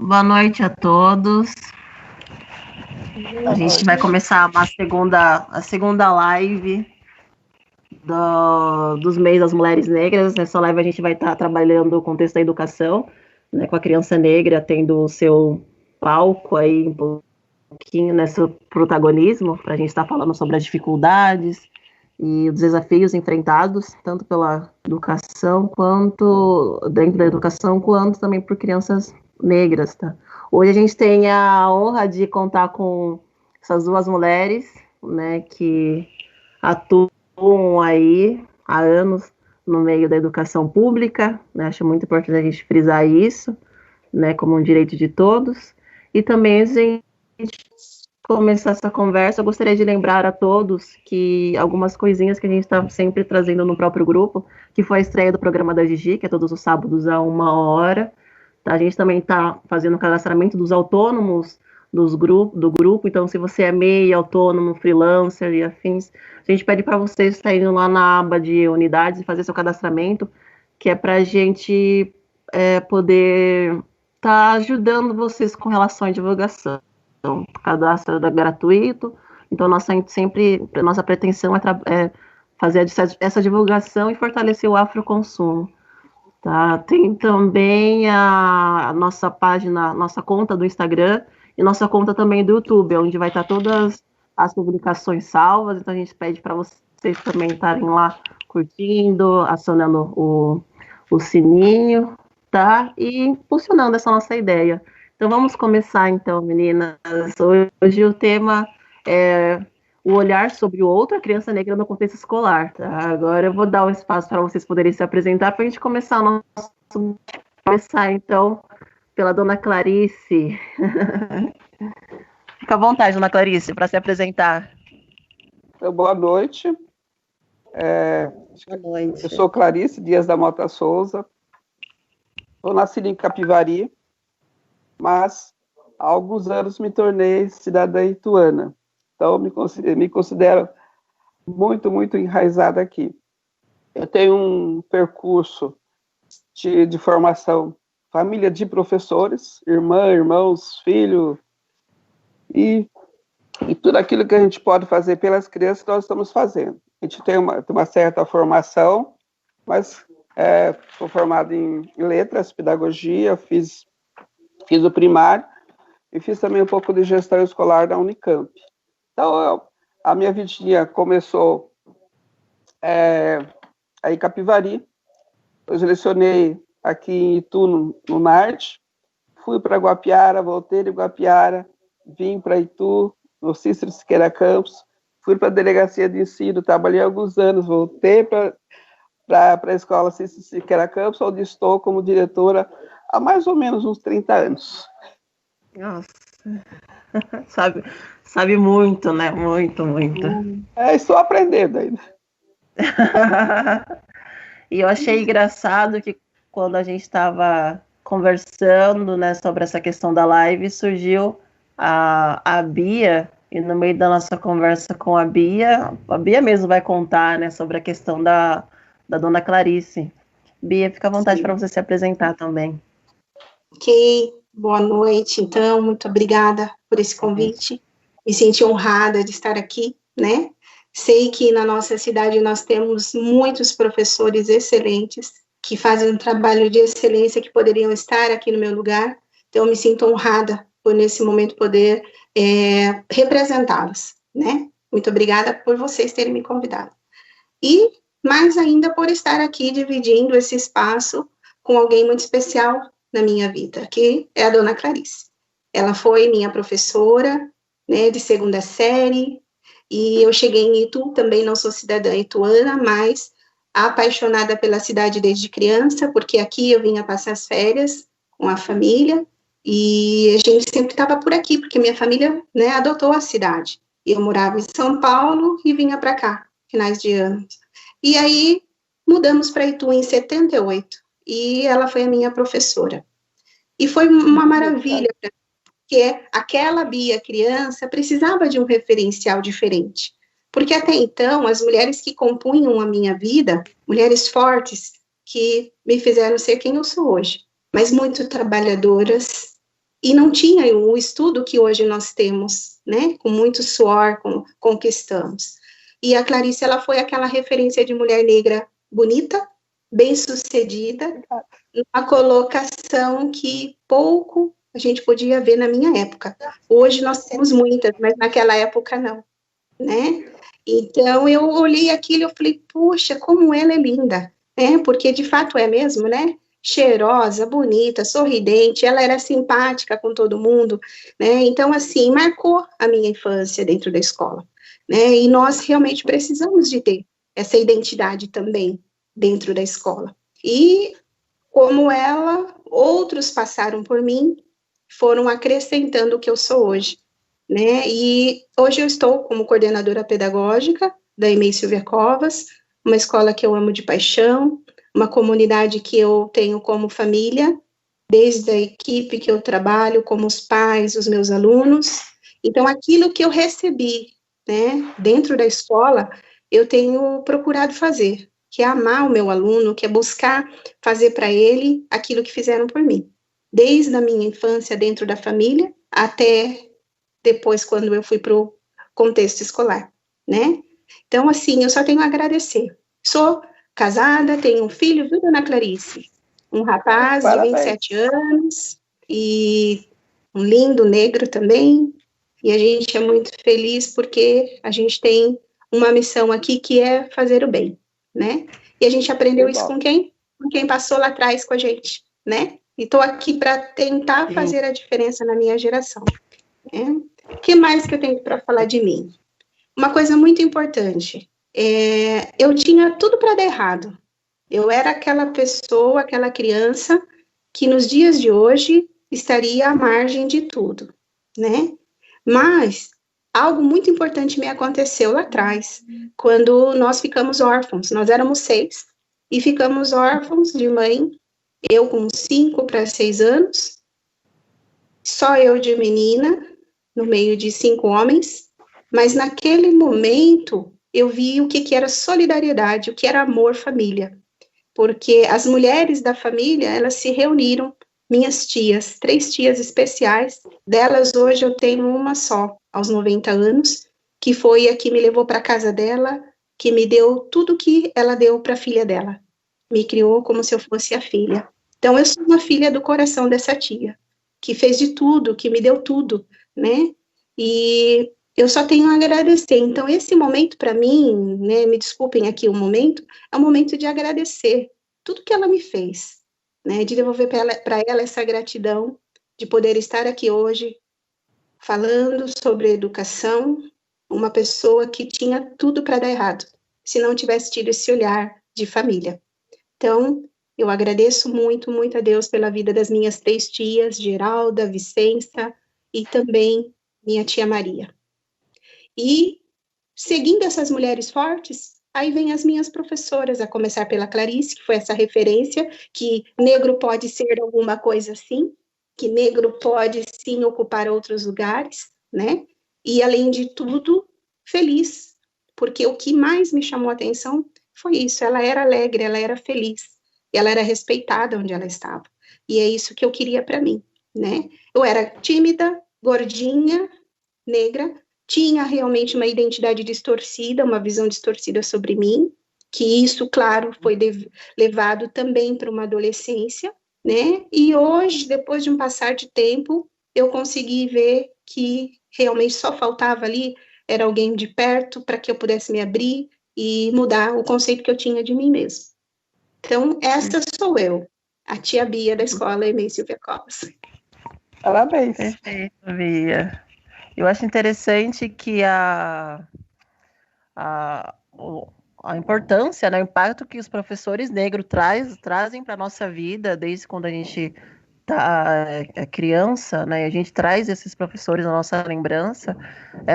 Boa noite a todos. A gente vai começar a segunda live dos mês das mulheres negras. Nessa live a gente vai estar trabalhando o contexto da educação, né, com a criança negra tendo o seu palco aí um pouquinho, né, seu protagonismo, para a gente estar falando sobre as dificuldades e os desafios enfrentados, tanto pela educação, quanto dentro da educação, quanto também por crianças negras, tá? Hoje a gente tem a honra de contar com essas duas mulheres, né, que atuam aí há anos no meio da educação pública, né? Acho muito importante a gente frisar isso, né, como um direito de todos. E também a gente começar essa conversa, eu gostaria de lembrar a todos que algumas coisinhas que a gente está sempre trazendo no próprio grupo, que foi a estreia do programa da Gigi, que é todos os sábados a 1 hora. Tá? A gente também está fazendo o cadastramento dos autônomos do grupo, então se você é MEI, autônomo, freelancer e afins, a gente pede para vocês estarem lá na aba de unidades e fazer seu cadastramento, que é para a gente poder estar ajudando vocês com relação à divulgação. Então, o cadastro é gratuito, então nossa pretensão é fazer essa divulgação e fortalecer o afroconsumo. Tá? Tem também a nossa página, nossa conta do Instagram e nossa conta também do YouTube, onde vai estar todas as publicações salvas, então a gente pede para vocês também estarem lá curtindo, acionando o sininho, tá? E impulsionando essa nossa ideia. Então vamos começar então, meninas. Hoje o tema é o olhar sobre o outro, a criança negra no contexto escolar. Tá? Agora eu vou dar um espaço para vocês poderem se apresentar para a gente começar começar então pela dona Clarice. Fica à vontade, dona Clarice, para se apresentar. Boa noite. Boa noite. Eu sou Clarice Dias da Mota Souza. Sou nascida em Capivari, mas há alguns anos me tornei cidadã ituana. Então, me considero muito, muito enraizada aqui. Eu tenho um percurso de formação, família de professores, irmã, irmãos, filho, e tudo aquilo que a gente pode fazer pelas crianças, nós estamos fazendo. A gente tem uma certa formação, mas sou formado em letras, pedagogia, fiz o primário e fiz também um pouco de gestão escolar da Unicamp. Então, a minha vidinha começou aí em Capivari, eu lecionei aqui em Itu, no norte, fui para Guapiara, voltei de Guapiara, vim para Itu, no Cícero Siqueira Campos, fui para a delegacia de ensino, trabalhei alguns anos, voltei para a escola Cícero Siqueira Campos, onde estou como diretora há mais ou menos uns 30 anos. Nossa, sabe muito, né? Muito, muito. Estou aprendendo ainda. E eu achei engraçado que quando a gente estava conversando, né, sobre essa questão da live, surgiu a Bia, e no meio da nossa conversa com a Bia mesmo vai contar, né, sobre a questão da dona Clarice. Bia, fica à vontade para você se apresentar também. Ok, boa noite, então, muito obrigada por esse convite, me senti honrada de estar aqui, né? Sei que na nossa cidade nós temos muitos professores excelentes, que fazem um trabalho de excelência, que poderiam estar aqui no meu lugar, então eu me sinto honrada por nesse momento poder representá-los, né? Muito obrigada por vocês terem me convidado. E mais ainda por estar aqui dividindo esse espaço com alguém muito especial na minha vida, que é a dona Clarice. Ela foi minha professora, né, de segunda série, e eu cheguei em Itu, também não sou cidadã ituana, mas apaixonada pela cidade desde criança, porque aqui eu vinha passar as férias com a família, e a gente sempre estava por aqui, porque minha família, né, adotou a cidade. Eu morava em São Paulo e vinha para cá, finais de ano. E aí mudamos para Itu em 78, e ela foi a minha professora. E foi uma maravilha, porque aquela Bia criança precisava de um referencial diferente. Porque até então, as mulheres que compunham a minha vida, mulheres fortes, que me fizeram ser quem eu sou hoje, mas muito trabalhadoras, e não tinha o estudo que hoje nós temos, né? Com muito suor, conquistamos. E a Clarice, ela foi aquela referência de mulher negra bonita, bem-sucedida, uma colocação que pouco a gente podia ver na minha época. Hoje nós temos muitas, mas naquela época não, né? Então eu olhei aquilo e eu falei, puxa, como ela é linda, né? Porque de fato é mesmo, né? Cheirosa, bonita, sorridente, ela era simpática com todo mundo, né? Então, assim, marcou a minha infância dentro da escola, né? E nós realmente precisamos de ter essa identidade também dentro da escola. E como ela, outros passaram por mim, foram acrescentando o que eu sou hoje, né? E hoje eu estou como coordenadora pedagógica da EMEI Silvia Covas, uma escola que eu amo de paixão, uma comunidade que eu tenho como família, desde a equipe que eu trabalho, como os pais, os meus alunos. Então, aquilo que eu recebi, né, dentro da escola, eu tenho procurado fazer, que é amar o meu aluno, que é buscar fazer para ele aquilo que fizeram por mim. Desde a minha infância dentro da família, até depois quando eu fui para o contexto escolar, né? Então, assim, eu só tenho a agradecer. Sou casada, tenho um filho, viu, dona Clarice? Um rapaz de 27 anos e um lindo negro também. E a gente é muito feliz porque a gente tem uma missão aqui que é fazer o bem, né? E a gente aprendeu isso com quem? Com quem passou lá atrás com a gente, né? E estou aqui para tentar fazer a diferença na minha geração. Né? O que mais que eu tenho para falar de mim? Uma coisa muito importante. Eu tinha tudo para dar errado. Eu era aquela pessoa, aquela criança que nos dias de hoje estaria à margem de tudo, né? Mas algo muito importante me aconteceu lá atrás, quando nós ficamos órfãos. Nós éramos 6 e ficamos órfãos de mãe, eu com 5 para 6 anos, só eu de menina, no meio de 5 homens, mas naquele momento eu vi o que era solidariedade, o que era amor família, porque as mulheres da família, elas se reuniram, minhas tias, 3 tias especiais, delas hoje eu tenho uma só, aos 90 anos, que foi a que me levou para a casa dela, que me deu tudo que ela deu para a filha dela, me criou como se eu fosse a filha. Então eu sou uma filha do coração dessa tia, que fez de tudo, que me deu tudo, né? E eu só tenho a agradecer. Então, esse momento para mim, né, me desculpem aqui o momento, é um momento de agradecer tudo que ela me fez, né? De devolver para ela essa gratidão, de poder estar aqui hoje falando sobre educação, uma pessoa que tinha tudo para dar errado, se não tivesse tido esse olhar de família. Então, eu agradeço muito, muito a Deus pela vida das minhas 3 tias, Geralda, Vicença e também minha tia Maria. E, seguindo essas mulheres fortes, aí vem as minhas professoras, a começar pela Clarice, que foi essa referência, que negro pode ser alguma coisa assim, que negro pode sim ocupar outros lugares, né? E, além de tudo, feliz, porque o que mais me chamou a atenção foi isso, ela era alegre, ela era feliz, e ela era respeitada onde ela estava. E é isso que eu queria para mim, né? Eu era tímida, gordinha, negra, tinha realmente uma identidade distorcida, uma visão distorcida sobre mim, que isso, claro, foi levado também para uma adolescência, né? E hoje, depois de um passar de tempo, eu consegui ver que realmente só faltava ali era alguém de perto para que eu pudesse me abrir e mudar o conceito que eu tinha de mim mesma. Então, essa sou eu, a tia Bia da escola EMEI Silvia Covas. Parabéns. Perfeito, Bia. Eu acho interessante que a importância, né, o impacto que os professores negros trazem para a nossa vida, desde quando a gente é criança, né, a gente traz esses professores na nossa lembrança,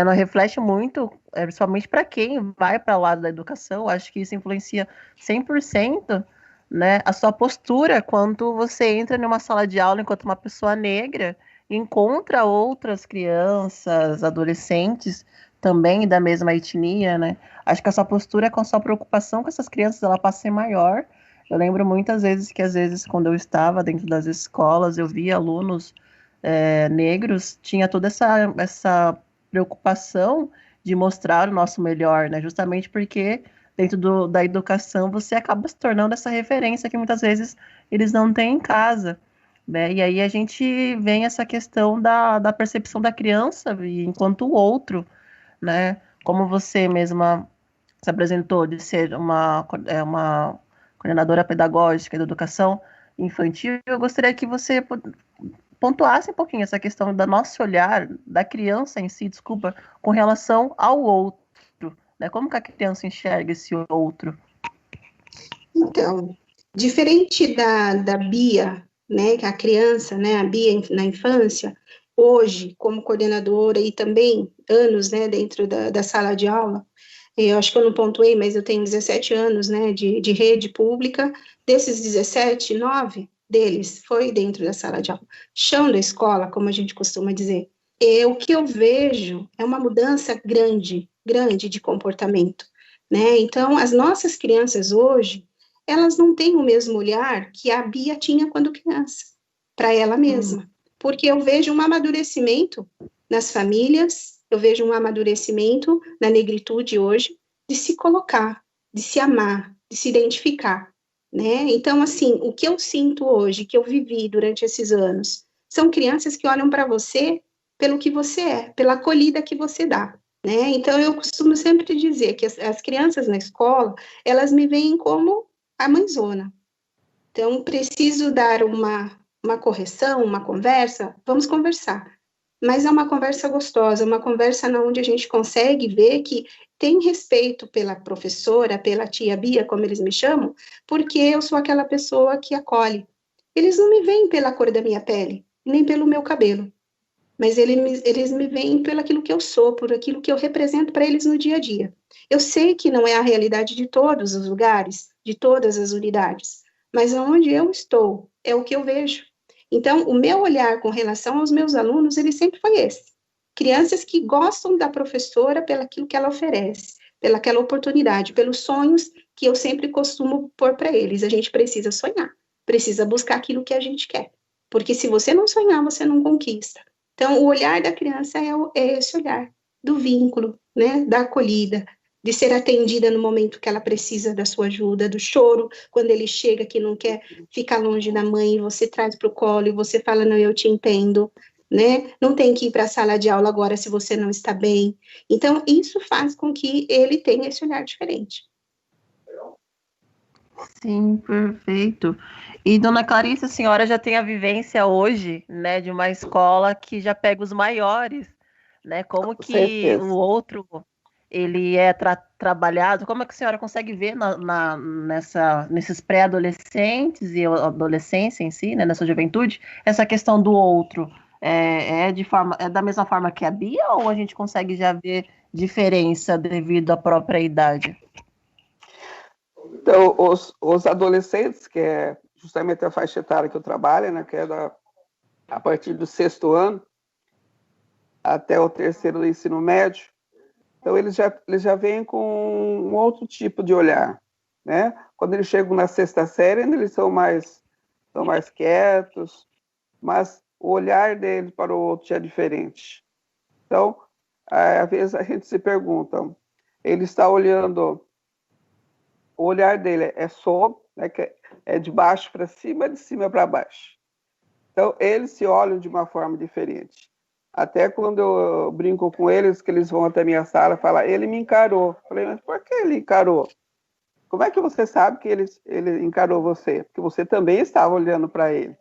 não reflete muito, principalmente para quem vai para o lado da educação. Acho que isso influencia 100%, né, a sua postura quando você entra numa sala de aula enquanto uma pessoa negra, encontra outras crianças, adolescentes também da mesma etnia, né? Acho que a sua postura com a sua preocupação com essas crianças, ela passa a ser maior. Eu lembro muitas vezes que, às vezes, quando eu estava dentro das escolas, eu via alunos negros tinha toda essa preocupação de mostrar o nosso melhor, né? Justamente porque dentro da educação você acaba se tornando essa referência que muitas vezes eles não têm em casa, né? E aí a gente vem essa questão da percepção da criança enquanto o outro, né? Como você mesma se apresentou de ser uma coordenadora pedagógica da educação infantil, eu gostaria que você pontuasse um pouquinho essa questão do nosso olhar, da criança em si, desculpa, com relação ao outro, né? Como que a criança enxerga esse outro? Então, diferente da Bia, né, que é a criança, né, a Bia na infância, hoje, como coordenadora e também anos, né, dentro da sala de aula, eu acho que eu não pontuei, mas eu tenho 17 anos, né, de rede pública, desses 17, 9 deles foi dentro da sala de aula, chão da escola, como a gente costuma dizer. E o que eu vejo é uma mudança grande, grande de comportamento, né, então as nossas crianças hoje, elas não têm o mesmo olhar que a Bia tinha quando criança, para ela mesma, porque eu vejo um amadurecimento nas famílias, eu vejo um amadurecimento na negritude hoje, de se colocar, de se amar, de se identificar, né? Então, assim, o que eu sinto hoje, que eu vivi durante esses anos, são crianças que olham para você pelo que você é, pela acolhida que você dá, né? Então, eu costumo sempre dizer que as crianças na escola, elas me veem como a mãezona. Então, preciso dar uma correção, uma conversa, vamos conversar. Mas é uma conversa gostosa, uma conversa onde a gente consegue ver que tem respeito pela professora, pela tia Bia, como eles me chamam, porque eu sou aquela pessoa que acolhe. Eles não me veem pela cor da minha pele, nem pelo meu cabelo, mas eles me veem pelo aquilo que eu sou, por aquilo que eu represento para eles no dia a dia. Eu sei que não é a realidade de todos os lugares, de todas as unidades, mas onde eu estou, é o que eu vejo. Então, o meu olhar com relação aos meus alunos, ele sempre foi esse. Crianças que gostam da professora pelaquilo que ela oferece, pelaquela oportunidade, pelos sonhos que eu sempre costumo pôr para eles. A gente precisa sonhar, precisa buscar aquilo que a gente quer. Porque se você não sonhar, você não conquista. Então, o olhar da criança é esse olhar do vínculo, né, da acolhida, de ser atendida no momento que ela precisa da sua ajuda, do choro, quando ele chega que não quer ficar longe da mãe, você traz para o colo e você fala, não, eu te entendo, né? Não tem que ir para a sala de aula agora se você não está bem. Então, isso faz com que ele tenha esse olhar diferente. Sim, perfeito. E, dona Clarice, a senhora já tem a vivência hoje, né, de uma escola que já pega os maiores, né? Como Com que certeza. o outro ele é trabalhado? Como é que a senhora consegue ver nesses pré-adolescentes e adolescência em si, né, nessa juventude, essa questão do outro? É da mesma forma que a Bia, ou a gente consegue já ver diferença devido à própria idade? Então, os adolescentes, que é justamente a faixa etária que eu trabalho, né, que é a partir do 6º ano até o 3º do ensino médio, então eles já vêm com um outro tipo de olhar, né? Quando eles chegam na 6ª série, eles são mais quietos, mas o olhar deles para o outro já é diferente. Então, às vezes a gente se pergunta, ele está olhando, o olhar dele é sobre, né, que é de baixo para cima, de cima para baixo. Então, eles se olham de uma forma diferente. Até quando eu brinco com eles, que eles vão até a minha sala e falam, ele me encarou. Eu falei, mas por que ele encarou? Como é que você sabe que ele encarou você? Porque você também estava olhando para ele.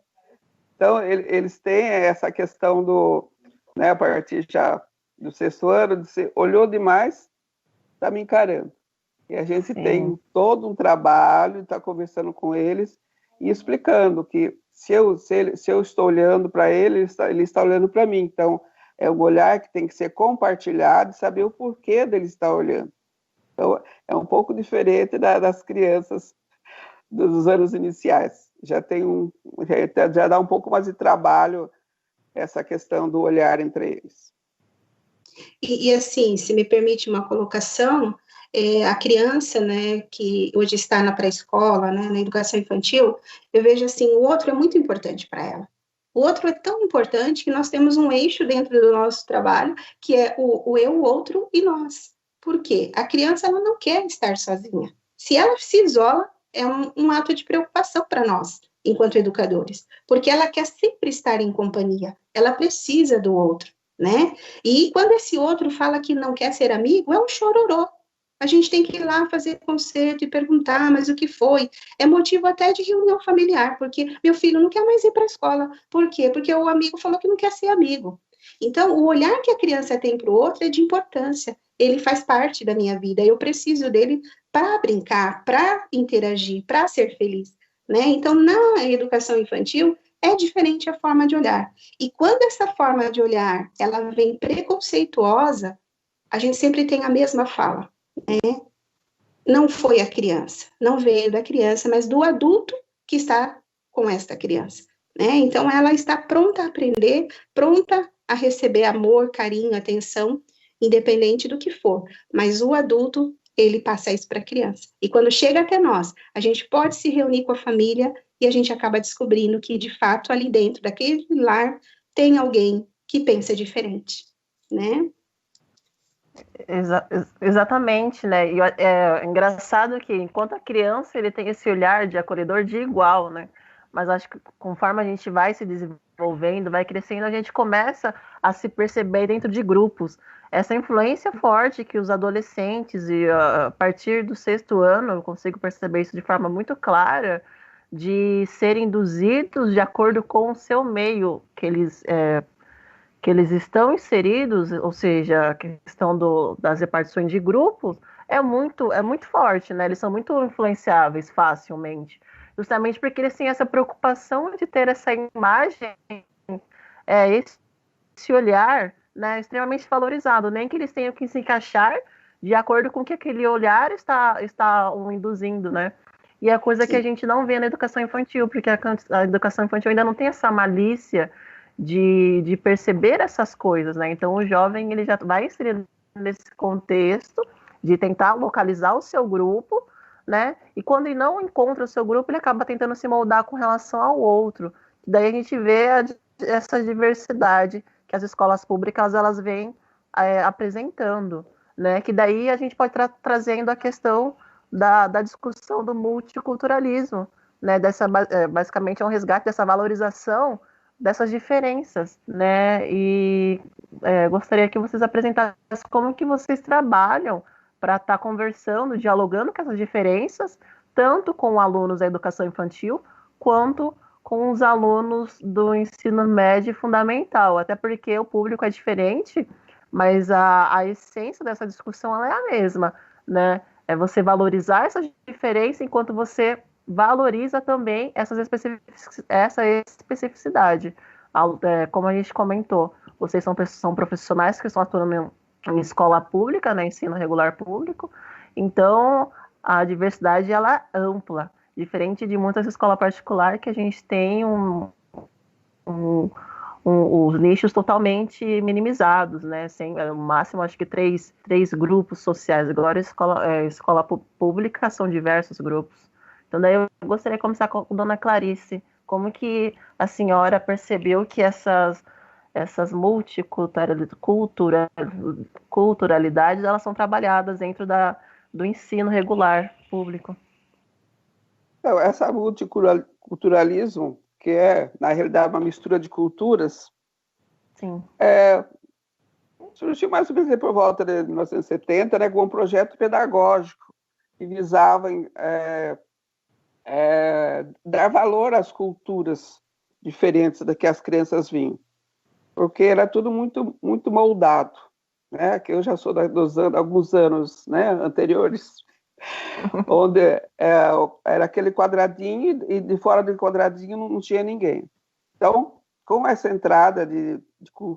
Então, eles têm essa questão né, a partir já do 6º ano, de ser, olhou demais, está me encarando. E a gente tem todo um trabalho, está conversando com eles e explicando que se eu estou olhando para ele, ele está olhando para mim. Então, é um olhar que tem que ser compartilhado e saber o porquê dele estar olhando. Então, é um pouco diferente das crianças dos anos iniciais. Já dá um pouco mais de trabalho essa questão do olhar entre eles. E assim, se me permite uma colocação, a criança, né, que hoje está na pré-escola, né, na educação infantil, eu vejo assim, o outro é muito importante para ela. O outro é tão importante que nós temos um eixo dentro do nosso trabalho, que é o eu, o outro e nós. Por quê? A criança ela não quer estar sozinha. Se ela se isola, é um ato de preocupação para nós, enquanto educadores, porque ela quer sempre estar em companhia, ela precisa do outro, né? E quando esse outro fala que não quer ser amigo, é um chororô. A gente tem que ir lá fazer concerto e perguntar, mas o que foi? É motivo até de reunião familiar, porque meu filho não quer mais ir para a escola. Por quê? Porque o amigo falou que não quer ser amigo. Então, o olhar que a criança tem para o outro é de importância. Ele faz parte da minha vida, eu preciso dele para brincar, para interagir, para ser feliz, né? Então, na educação infantil, é diferente a forma de olhar. E quando essa forma de olhar, ela vem preconceituosa, a gente sempre tem a mesma fala. Não foi a criança, não veio da criança, mas do adulto que está com esta criança, né? Então, ela está pronta a aprender, pronta a receber amor, carinho, atenção, independente do que for. Mas o adulto, ele passa isso para a criança. E quando chega até nós, a gente pode se reunir com a família e a gente acaba descobrindo que, de fato, ali dentro daquele lar, tem alguém que pensa diferente, né? Exatamente, né? E é engraçado que enquanto a criança ele tem esse olhar de acolhedor de igual, né? Mas acho que conforme a gente vai se desenvolvendo, vai crescendo, a gente começa a se perceber dentro de grupos. Essa influência forte que os adolescentes, e a partir do 6º ano, eu consigo perceber isso de forma muito clara, de serem induzidos de acordo com o seu meio que eles estão inseridos, ou seja, a questão das repartições de grupos, é muito forte, né? Eles são muito influenciáveis facilmente, justamente porque eles têm essa preocupação de ter essa imagem, esse olhar, né, extremamente valorizado, nem que eles tenham que se encaixar de acordo com o que aquele olhar está o induzindo, né? E é coisa que a gente não vê na educação infantil, porque a educação infantil ainda não tem essa malícia de perceber essas coisas, né? Então o jovem ele já vai inserido nesse contexto de tentar localizar o seu grupo, né? E quando ele não encontra o seu grupo, ele acaba tentando se moldar com relação ao outro. Daí a gente vê essa diversidade que as escolas públicas elas vêm apresentando, né? Que daí a gente pode trazendo a questão da discussão do multiculturalismo, né? Basicamente é um resgate dessa valorização dessas diferenças, né? E gostaria que vocês apresentassem como que vocês trabalham para estar conversando, dialogando com essas diferenças, tanto com alunos da educação infantil, quanto com os alunos do ensino médio e fundamental, até porque o público é diferente, mas a essência dessa discussão ela é a mesma, né? É você valorizar essa diferença enquanto você valoriza também essa especificidade. Como a gente comentou, vocês são profissionais que estão atuando em escola pública, né, ensino regular público, então a diversidade ela é ampla, diferente de muitas escolas particulares que a gente tem os nichos totalmente minimizados, né? Sem, no máximo, acho que três grupos sociais. Agora, escola pública são diversos grupos. Então, daí eu gostaria de começar com a dona Clarice. Como que a senhora percebeu que essas multiculturalidades elas são trabalhadas dentro do ensino regular público? Então, essa multiculturalismo, que é, na realidade, uma mistura de culturas, sim, surgiu mais ou menos por volta de 1970, né, com um projeto pedagógico que visava dar valor às culturas diferentes da que as crianças vinham, porque era tudo muito, muito moldado, né, que eu já sou alguns anos, né, anteriores, onde era aquele quadradinho e de fora do quadradinho não tinha ninguém. Então, com essa entrada de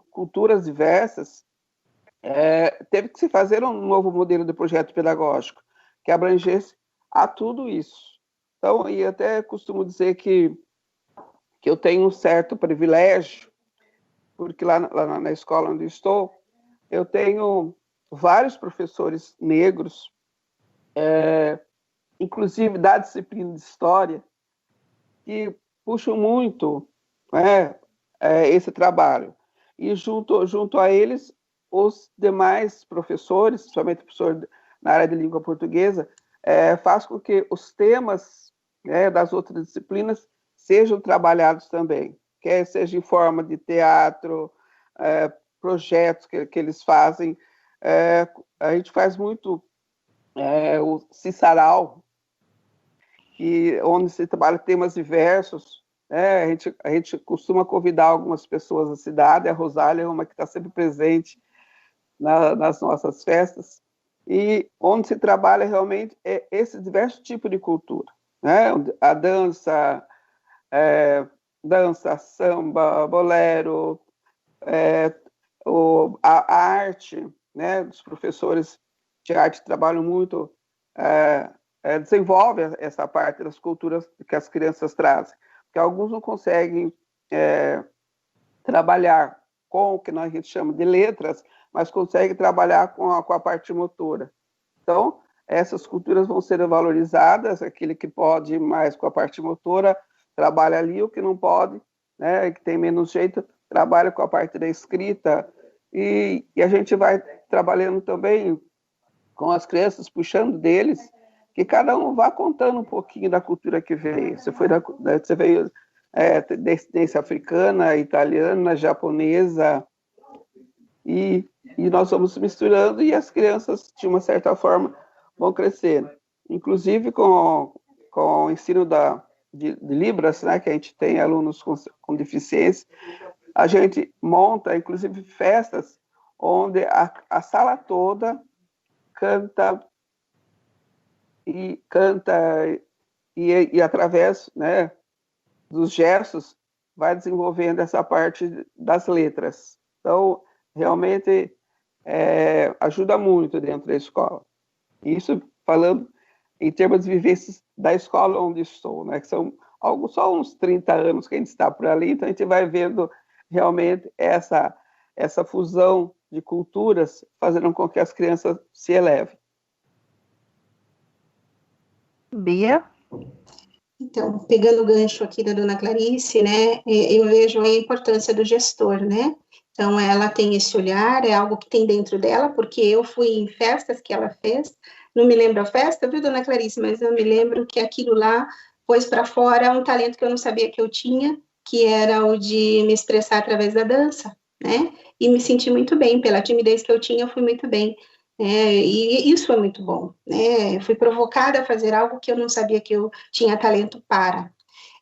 culturas diversas, teve que se fazer um novo modelo de projeto pedagógico que abrangesse a tudo isso. Então, e até costumo dizer que eu tenho um certo privilégio, porque lá na escola onde estou, eu tenho vários professores negros, inclusive da disciplina de História, que puxam muito esse trabalho. E junto a eles, os demais professores, principalmente o professor na área de língua portuguesa, faz com que os temas, né, das outras disciplinas sejam trabalhados também, quer seja em forma de teatro, projetos que eles fazem. A gente faz muito o Cissaral, onde se trabalha temas diversos. A gente costuma convidar algumas pessoas da cidade, a Rosália é uma que está sempre presente nas nossas festas, e onde se trabalha realmente esse diverso tipo de cultura, né? A dança, samba, bolero, a arte, né? Os professores de arte trabalham muito, desenvolvem essa parte das culturas que as crianças trazem, porque alguns não conseguem trabalhar com o que a gente chama de letras, mas conseguem trabalhar com a parte motora. Então, essas culturas vão ser valorizadas, aquele que pode ir mais com a parte motora, trabalha ali, o que não pode, né, que tem menos jeito, trabalha com a parte da escrita, e a gente vai trabalhando também com as crianças, puxando deles, que cada um vá contando um pouquinho da cultura que veio. Você veio descendência africana, italiana, japonesa, e nós vamos misturando, e as crianças, de uma certa forma, vão crescendo. Inclusive, com o ensino de Libras, né, que a gente tem alunos com deficiência, a gente monta, inclusive, festas onde a sala toda canta e através, né, dos gestos, vai desenvolvendo essa parte das letras. Então, realmente, ajuda muito dentro da escola. Isso falando em termos de vivências da escola onde estou, né, que são só uns 30 anos que a gente está por ali, então a gente vai vendo realmente essa fusão de culturas, fazendo com que as crianças se elevem. Bia? Então, pegando o gancho aqui da dona Clarice, né, eu vejo a importância do gestor, né? Então, ela tem esse olhar, é algo que tem dentro dela, porque eu fui em festas que ela fez, não me lembro a festa, viu, dona Clarice, mas eu me lembro que aquilo lá pôs para fora um talento que eu não sabia que eu tinha, que era o de me expressar através da dança, né? E me senti muito bem, pela timidez que eu tinha, eu fui muito bem. E isso é muito bom, né? Fui provocada a fazer algo que eu não sabia que eu tinha talento para.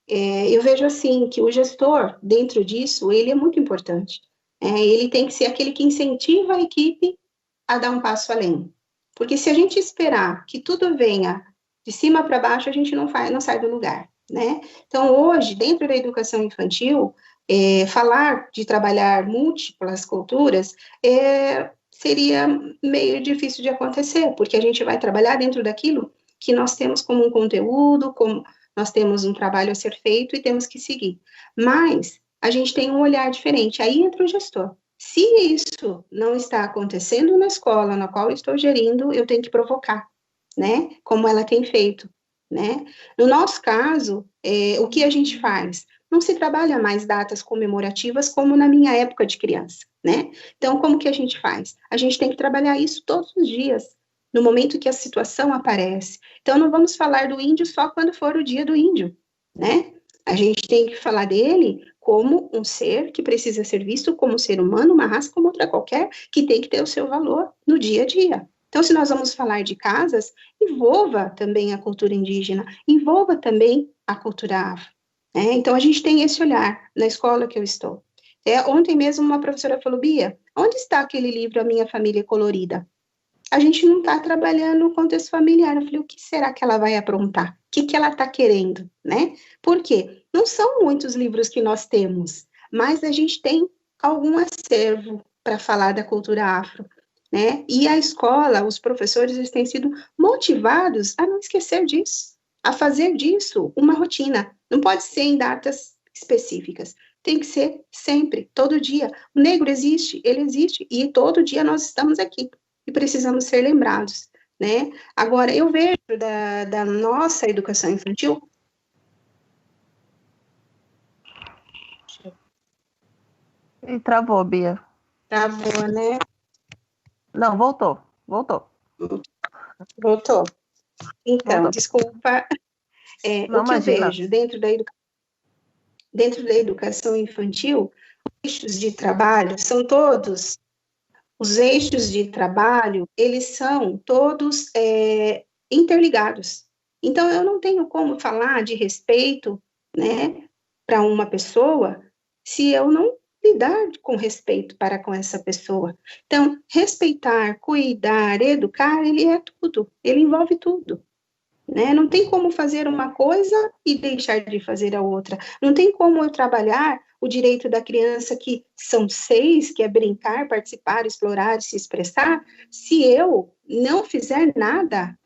Eu vejo assim que o gestor, dentro disso, ele é muito importante. Ele tem que ser aquele que incentiva a equipe a dar um passo além. Porque se a gente esperar que tudo venha de cima para baixo, a gente não sai do lugar, né? Então, hoje, dentro da educação infantil, falar de trabalhar múltiplas culturas seria meio difícil de acontecer, porque a gente vai trabalhar dentro daquilo que nós temos como um conteúdo, como nós temos um trabalho a ser feito e temos que seguir. Mas a gente tem um olhar diferente, aí entra o gestor. Se isso não está acontecendo na escola na qual eu estou gerindo, eu tenho que provocar, né? Como ela tem feito, né? No nosso caso, o que a gente faz? Não se trabalha mais datas comemorativas como na minha época de criança, né? Então, como que a gente faz? A gente tem que trabalhar isso todos os dias, no momento que a situação aparece. Então, não vamos falar do índio só quando for o dia do índio, né? A gente tem que falar dele como um ser que precisa ser visto como um ser humano, uma raça como outra qualquer, que tem que ter o seu valor no dia a dia. Então, se nós vamos falar de casas, envolva também a cultura indígena, envolva também a cultura afro. Então, a gente tem esse olhar na escola que eu estou. Ontem mesmo uma professora falou, Bia, onde está aquele livro A Minha Família Colorida? A gente não está trabalhando o contexto familiar. Eu falei, o que será que ela vai aprontar? O que ela está querendo, né? Por quê? Não são muitos livros que nós temos, mas a gente tem algum acervo para falar da cultura afro, né? E a escola, os professores, eles têm sido motivados a não esquecer disso, a fazer disso uma rotina. Não pode ser em datas específicas, tem que ser sempre, todo dia. O negro existe, ele existe, e todo dia nós estamos aqui, e precisamos ser lembrados, né? Agora, eu vejo da nossa educação infantil... E travou, Bia. Travou, né? Não, voltou. Voltou. Voltou. Então, Voltou. desculpa. Não, O que eu imagina. vejo dentro da educação infantil, eixos de trabalho são todos, os eixos de trabalho, eles são todos interligados. Então, eu não tenho como falar de respeito, né, para uma pessoa, se eu não lidar com respeito para com essa pessoa. Então, respeitar, cuidar, educar, ele é tudo, ele envolve tudo. Né? Não tem como fazer uma coisa e deixar de fazer a outra. Não tem como eu trabalhar o direito da criança, que são 6, que é brincar, participar, explorar, se expressar, se eu não fizer nada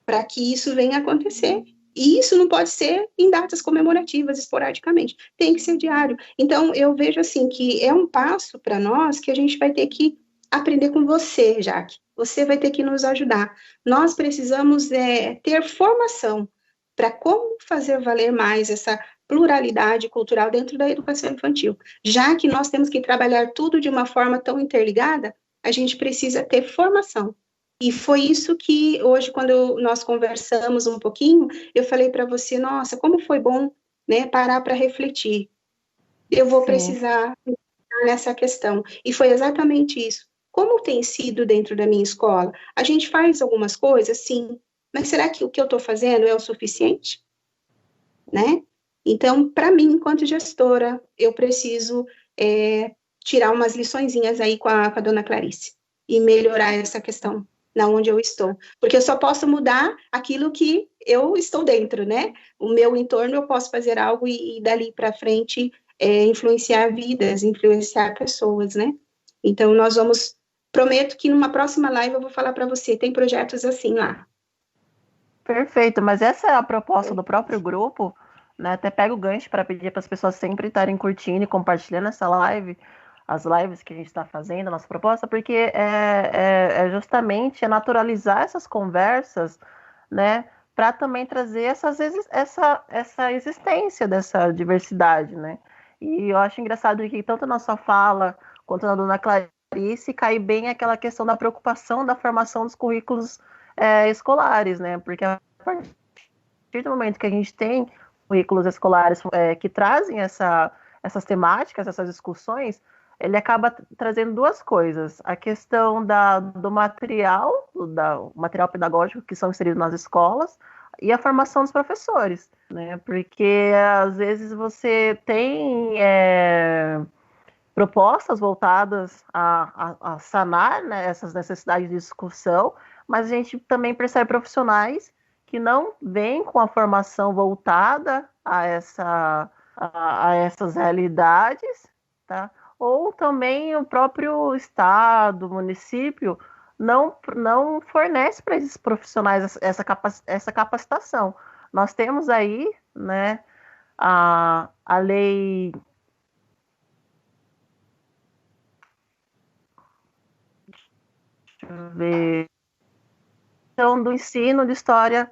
para que isso venha acontecer. E isso não pode ser em datas comemorativas, esporadicamente. Tem que ser diário. Então, eu vejo assim que é um passo para nós que a gente vai ter que aprender com você, Jaque. Você vai ter que nos ajudar. Nós precisamos ter formação para como fazer valer mais essa pluralidade cultural dentro da educação infantil. Já que nós temos que trabalhar tudo de uma forma tão interligada, a gente precisa ter formação. E foi isso que hoje, quando nós conversamos um pouquinho, eu falei para você, nossa, como foi bom, né, parar para refletir. Eu vou precisar nessa questão. E foi exatamente isso. Como tem sido dentro da minha escola? A gente faz algumas coisas, sim, mas será que o que eu estou fazendo é o suficiente? Né? Então, para mim, enquanto gestora, eu preciso tirar umas liçõezinhas aí com a dona Clarice e melhorar essa questão na onde eu estou. Porque eu só posso mudar aquilo que eu estou dentro, né? O meu entorno, eu posso fazer algo e dali para frente influenciar vidas, influenciar pessoas, né? Então, nós vamos... Prometo que numa próxima live eu vou falar para você, tem projetos assim lá. Perfeito, mas essa é a proposta do próprio grupo, né? Até pego o gancho para pedir para as pessoas sempre estarem curtindo e compartilhando essa live, as lives que a gente está fazendo, a nossa proposta, porque é justamente naturalizar essas conversas, né? Para também trazer essa existência dessa diversidade, né? E eu acho engraçado que tanto na sua fala quanto na dona Clarice cai bem aquela questão da preocupação da formação dos currículos escolares, né? Porque a partir do momento que a gente tem currículos escolares que trazem essas temáticas, essas discussões, ele acaba trazendo duas coisas. A questão do material, do material pedagógico que são inseridos nas escolas, e a formação dos professores, né? Porque às vezes você tem propostas voltadas a sanar, né, essas necessidades de discussão, mas a gente também percebe profissionais que não vêm com a formação voltada a essas realidades, tá? Ou também o próprio Estado, o município, não fornece para esses profissionais essa capacitação. Nós temos aí, né, a lei ver então, do ensino de história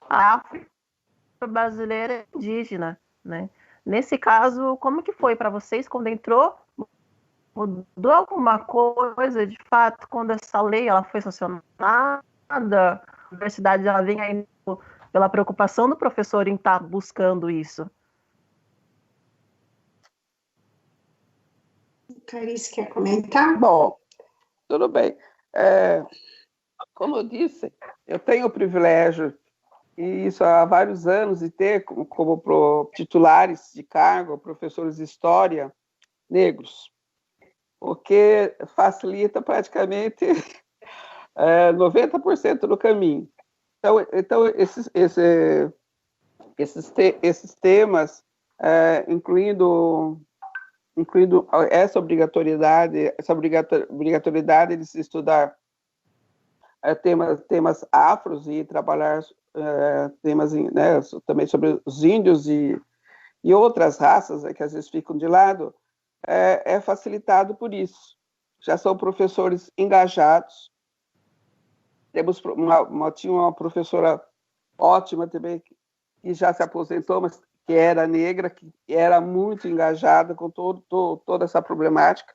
afro-brasileira e indígena, né? Nesse caso, como que foi para vocês quando entrou? Mudou alguma coisa, de fato, quando essa lei ela foi sancionada? A universidade já vem aí pela preocupação do professor em estar buscando isso. Clarice, quer comentar? Bom, tudo bem. Como eu disse, eu tenho o privilégio, e isso há vários anos, de ter como titulares de cargo professores de história negros, porque facilita praticamente 90% do caminho. Então esses temas, incluindo essa obrigatoriedade de se estudar temas afros e trabalhar temas, né, também sobre os índios e outras raças, que às vezes ficam de lado, é facilitado por isso. Já são professores engajados. Tinha uma professora ótima também, que já se aposentou, mas que era negra, que era muito engajada com toda essa problemática.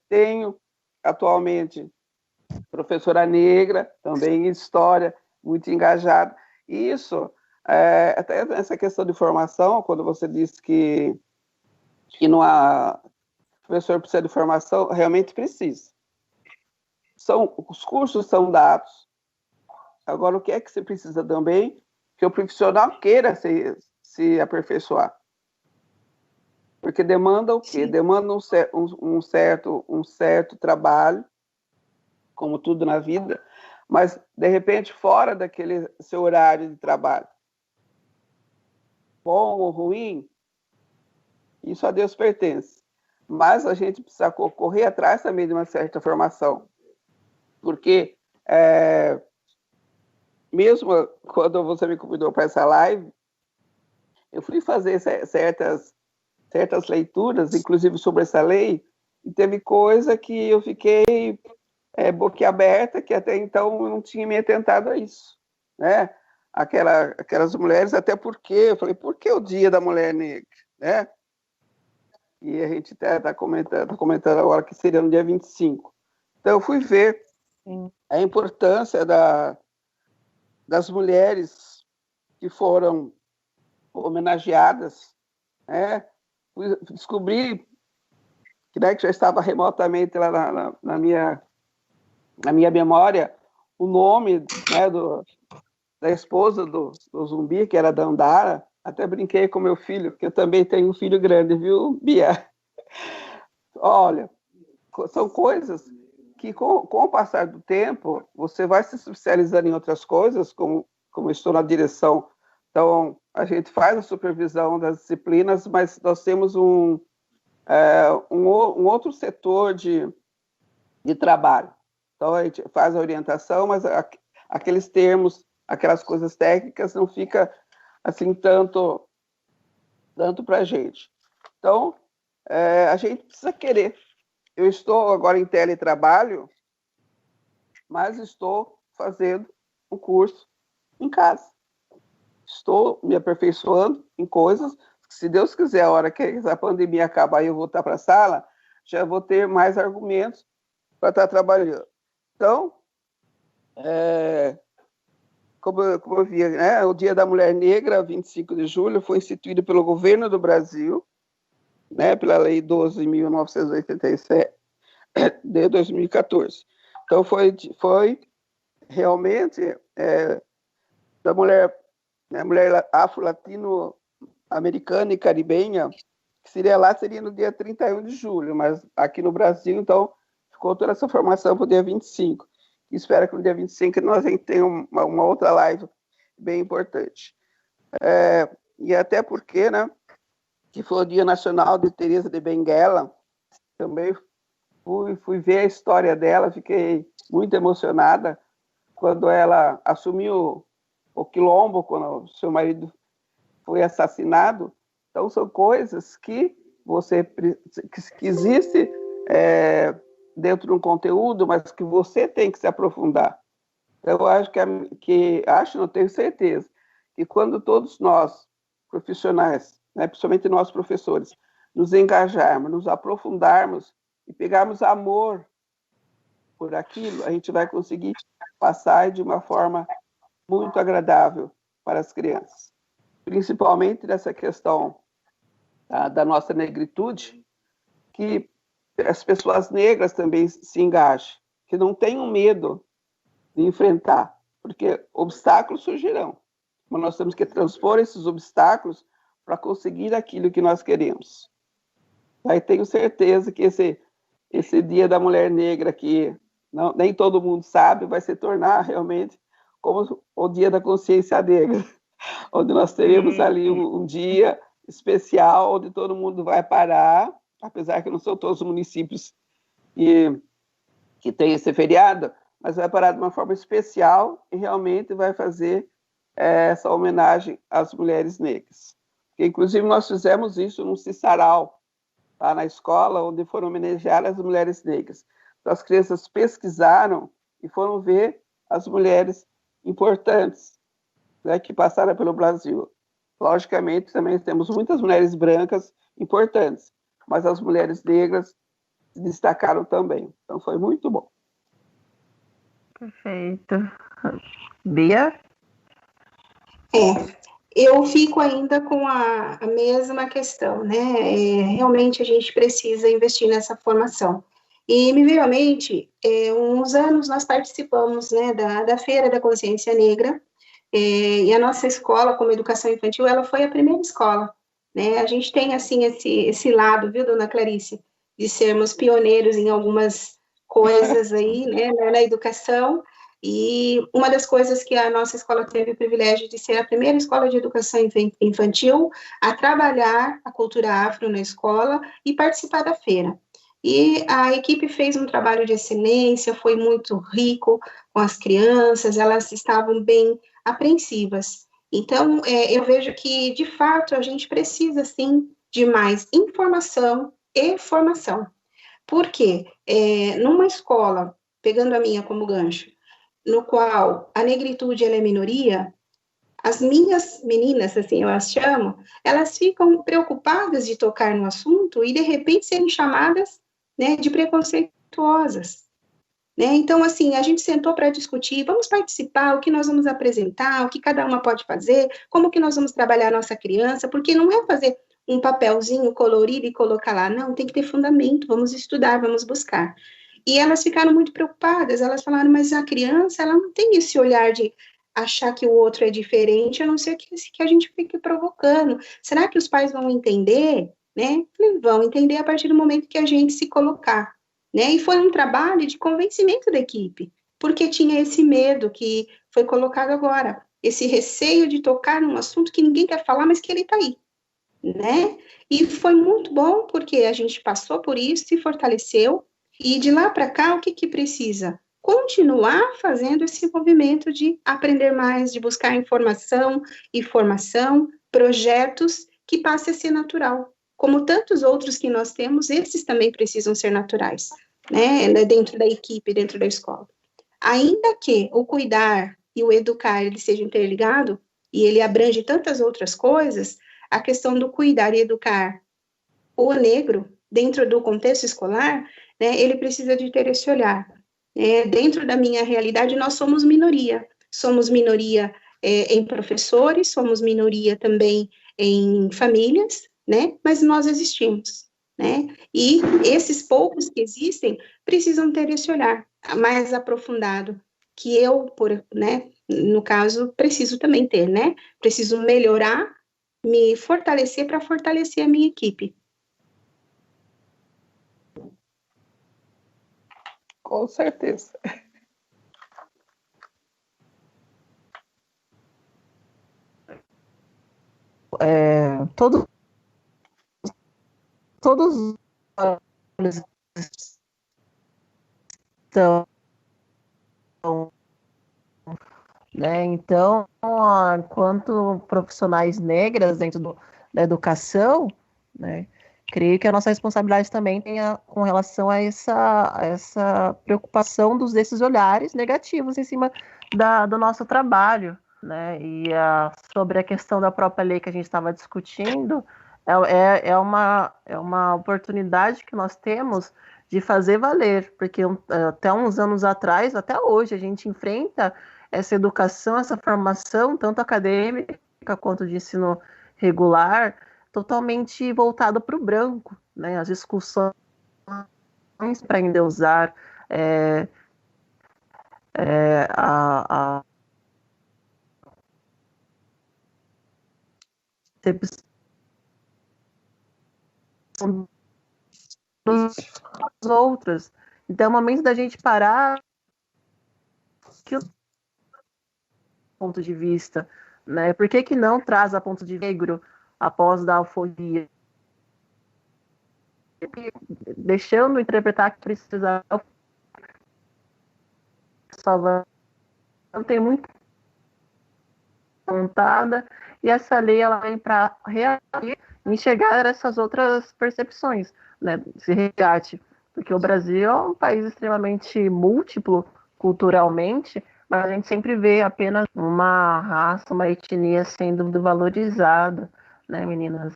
Tenho, atualmente, professora negra, também em história, muito engajada. E isso, até essa questão de formação, quando você disse que não há professor precisa de formação, realmente precisa. Os cursos são dados. Agora, o que é que você precisa também? Que o profissional queira se aperfeiçoar. Porque demanda o quê? Sim. Demanda um certo trabalho, como tudo na vida, mas, de repente, fora daquele seu horário de trabalho. Bom ou ruim, isso a Deus pertence. Mas a gente precisa correr atrás também de uma certa formação. Porque, mesmo quando você me convidou para essa live, eu fui fazer certas leituras, inclusive sobre essa lei, e teve coisa que eu fiquei boquiaberta, que até então eu não tinha me atentado a isso, né? Aquelas mulheres, até porque, eu falei, por que o Dia da Mulher Negra, né? E a gente está comentando agora que seria no dia 25. Então eu fui ver a importância das mulheres que foram homenageadas, né? Descobri que, né, que já estava remotamente lá na minha memória o nome, né, da esposa do Zumbi, que era Dandara. Até brinquei com meu filho, porque eu também tenho um filho grande, viu, Bia? Olha, são coisas que, com o passar do tempo, você vai se especializando em outras coisas, como eu estou na direção. Então, a gente faz a supervisão das disciplinas, mas nós temos um outro setor de trabalho. Então, a gente faz a orientação, mas aqueles termos, aquelas coisas técnicas não fica assim tanto para a gente. Então, a gente precisa querer. Eu estou agora em teletrabalho, mas estou fazendo um curso em casa. Estou me aperfeiçoando em coisas. Se Deus quiser, a hora que a pandemia acabar e eu voltar para a sala, já vou ter mais argumentos para estar trabalhando. Então, como eu vi, né, o Dia da Mulher Negra, 25 de julho, foi instituído pelo governo do Brasil, né, pela Lei 12.987, de 2014. Então, foi realmente da mulher, né, mulher afro-latino-americana e caribenha, que seria no dia 31 de julho, mas aqui no Brasil, então, ficou toda essa formação para o dia 25. Espero que no dia 25 nós tenhamos uma outra live bem importante. E até porque, né, que foi o Dia Nacional de Teresa de Benguela, também fui ver a história dela, fiquei muito emocionada quando ela assumiu o quilombo, quando o seu marido foi assassinado. Então, são coisas que que existe dentro de um conteúdo, mas que você tem que se aprofundar. Então, eu acho não tenho certeza, que quando todos nós, profissionais, né, principalmente nós professores, nos engajarmos, nos aprofundarmos e pegarmos amor por aquilo, a gente vai conseguir passar de uma forma muito agradável para as crianças. Principalmente nessa questão da nossa negritude, que as pessoas negras também se engajem, que não tenham medo de enfrentar, porque obstáculos surgirão, mas nós temos que transpor esses obstáculos para conseguir aquilo que nós queremos. Aí tenho certeza que esse Dia da Mulher Negra, que nem todo mundo sabe, vai se tornar realmente como o Dia da Consciência Negra, onde nós teremos ali um dia especial, onde todo mundo vai parar, apesar que não são todos os municípios que têm esse feriado, mas vai parar de uma forma especial e realmente vai fazer essa homenagem às mulheres negras. Porque, inclusive, nós fizemos isso num cisarau, lá na escola, onde foram homenageadas as mulheres negras. Então, as crianças pesquisaram e foram ver as mulheres importantes, né, que passaram pelo Brasil. Logicamente, também temos muitas mulheres brancas importantes, mas as mulheres negras se destacaram também. Então, foi muito bom. Perfeito. Bia? Eu fico ainda com a mesma questão, né? Realmente a gente precisa investir nessa formação. E me veio à mente, uns anos nós participamos, né, da Feira da Consciência Negra, e a nossa escola, como educação infantil, ela foi a primeira escola, né? A gente tem, assim, esse lado, viu, dona Clarice, de sermos pioneiros em algumas coisas aí, né, na educação, e uma das coisas que a nossa escola teve o privilégio de ser a primeira escola de educação infantil a trabalhar a cultura afro na escola e participar da feira. E a equipe fez um trabalho de excelência, foi muito rico com as crianças, elas estavam bem apreensivas. Então, eu vejo que, de fato, a gente precisa, sim, de mais informação e formação. Por quê? Numa escola, pegando a minha como gancho, no qual a negritude ela é minoria, as minhas meninas, assim eu as chamo, elas ficam preocupadas de tocar no assunto e, de repente, serem chamadas, né, de preconceituosas. Né? Então, assim, a gente sentou para discutir, vamos participar, o que nós vamos apresentar, o que cada uma pode fazer, como que nós vamos trabalhar a nossa criança, porque não é fazer um papelzinho colorido e colocar lá, não, tem que ter fundamento, vamos estudar, vamos buscar. E elas ficaram muito preocupadas, elas falaram, mas a criança, ela não tem esse olhar de achar que o outro é diferente, a não ser que a gente fique provocando. Será que os pais vão entender? Né? Vão entender a partir do momento que a gente se colocar. Né? E foi um trabalho de convencimento da equipe, porque tinha esse medo que foi colocado agora, esse receio de tocar num assunto que ninguém quer falar, mas que ele está aí, né? E foi muito bom, porque a gente passou por isso, se fortaleceu, e de lá para cá, o que precisa? Continuar fazendo esse movimento de aprender mais, de buscar informação e formação, projetos que passe a ser natural. Como tantos outros que nós temos, esses também precisam ser naturais, né? Dentro da equipe, dentro da escola. Ainda que o cuidar e o educar, ele seja interligado, e ele abrange tantas outras coisas, a questão do cuidar e educar o negro, dentro do contexto escolar, né, ele precisa de ter esse olhar. Dentro da minha realidade, nós somos minoria em professores, somos minoria também em famílias, né, mas nós existimos, né, e esses poucos que existem precisam ter esse olhar mais aprofundado, que eu, né, no caso, preciso também ter, né, preciso melhorar, me fortalecer para fortalecer a minha equipe. Com certeza. Todos os olhos estão, né? Então, enquanto profissionais negras dentro da educação, né, creio que a nossa responsabilidade também tenha com relação a essa preocupação desses olhares negativos em cima do nosso trabalho, né? E sobre a questão da própria lei que a gente estava discutindo, é uma oportunidade que nós temos de fazer valer, porque até uns anos atrás, até hoje, a gente enfrenta essa educação, essa formação, tanto acadêmica quanto de ensino regular, totalmente voltado para o branco, né? As discussões para endeusar a dos outros. Então, é o momento da gente parar que o ponto de vista, né? Por que não traz a ponto de negro após da alforria? Deixando interpretar que precisa salvar, não tem muito contada, e essa lei ela vem para reagir e enxergar essas outras percepções, né, esse resgate, porque o Brasil é um país extremamente múltiplo culturalmente, mas a gente sempre vê apenas uma raça, uma etnia sendo valorizada, né, meninas?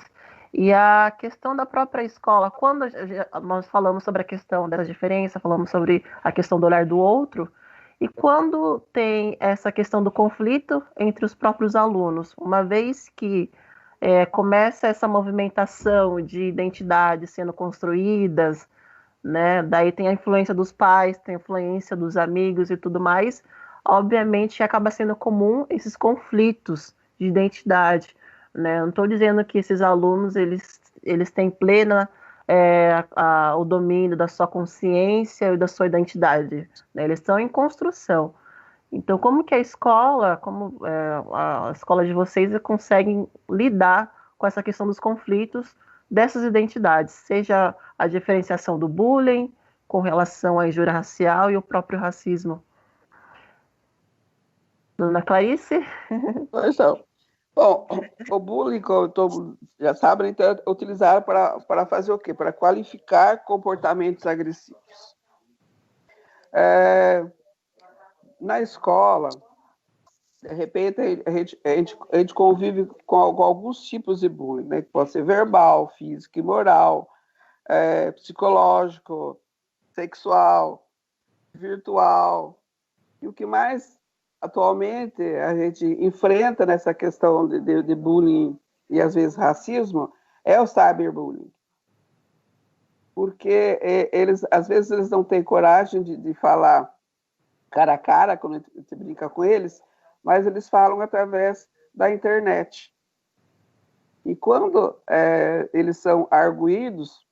E a questão da própria escola, quando nós falamos sobre a questão dessa diferença, falamos sobre a questão do olhar do outro, e quando tem essa questão do conflito entre os próprios alunos, uma vez que começa essa movimentação de identidades sendo construídas, né? Daí tem a influência dos pais, tem a influência dos amigos e tudo mais. Obviamente acaba sendo comum esses conflitos de identidade, né? Não estou dizendo que esses alunos eles têm plena o domínio da sua consciência e da sua identidade, né? Eles estão em construção. Então, como que a escola, a escola de vocês conseguem lidar com essa questão dos conflitos dessas identidades, seja a diferenciação do bullying com relação à injúria racial e o próprio racismo? Dona Clarice? Pois não. Bom, o bullying, como todos já sabem, então, é utilizado para fazer o quê? Para qualificar comportamentos agressivos. Na escola, de repente, a gente convive com alguns tipos de bullying, né? Que pode ser verbal, físico e moral, psicológico, sexual, virtual. E o que mais atualmente a gente enfrenta nessa questão de bullying e às vezes racismo é o cyberbullying. Porque às vezes eles não têm coragem de falar cara a cara, quando a gente brinca com eles, mas eles falam através da internet. E quando eles são arguídos,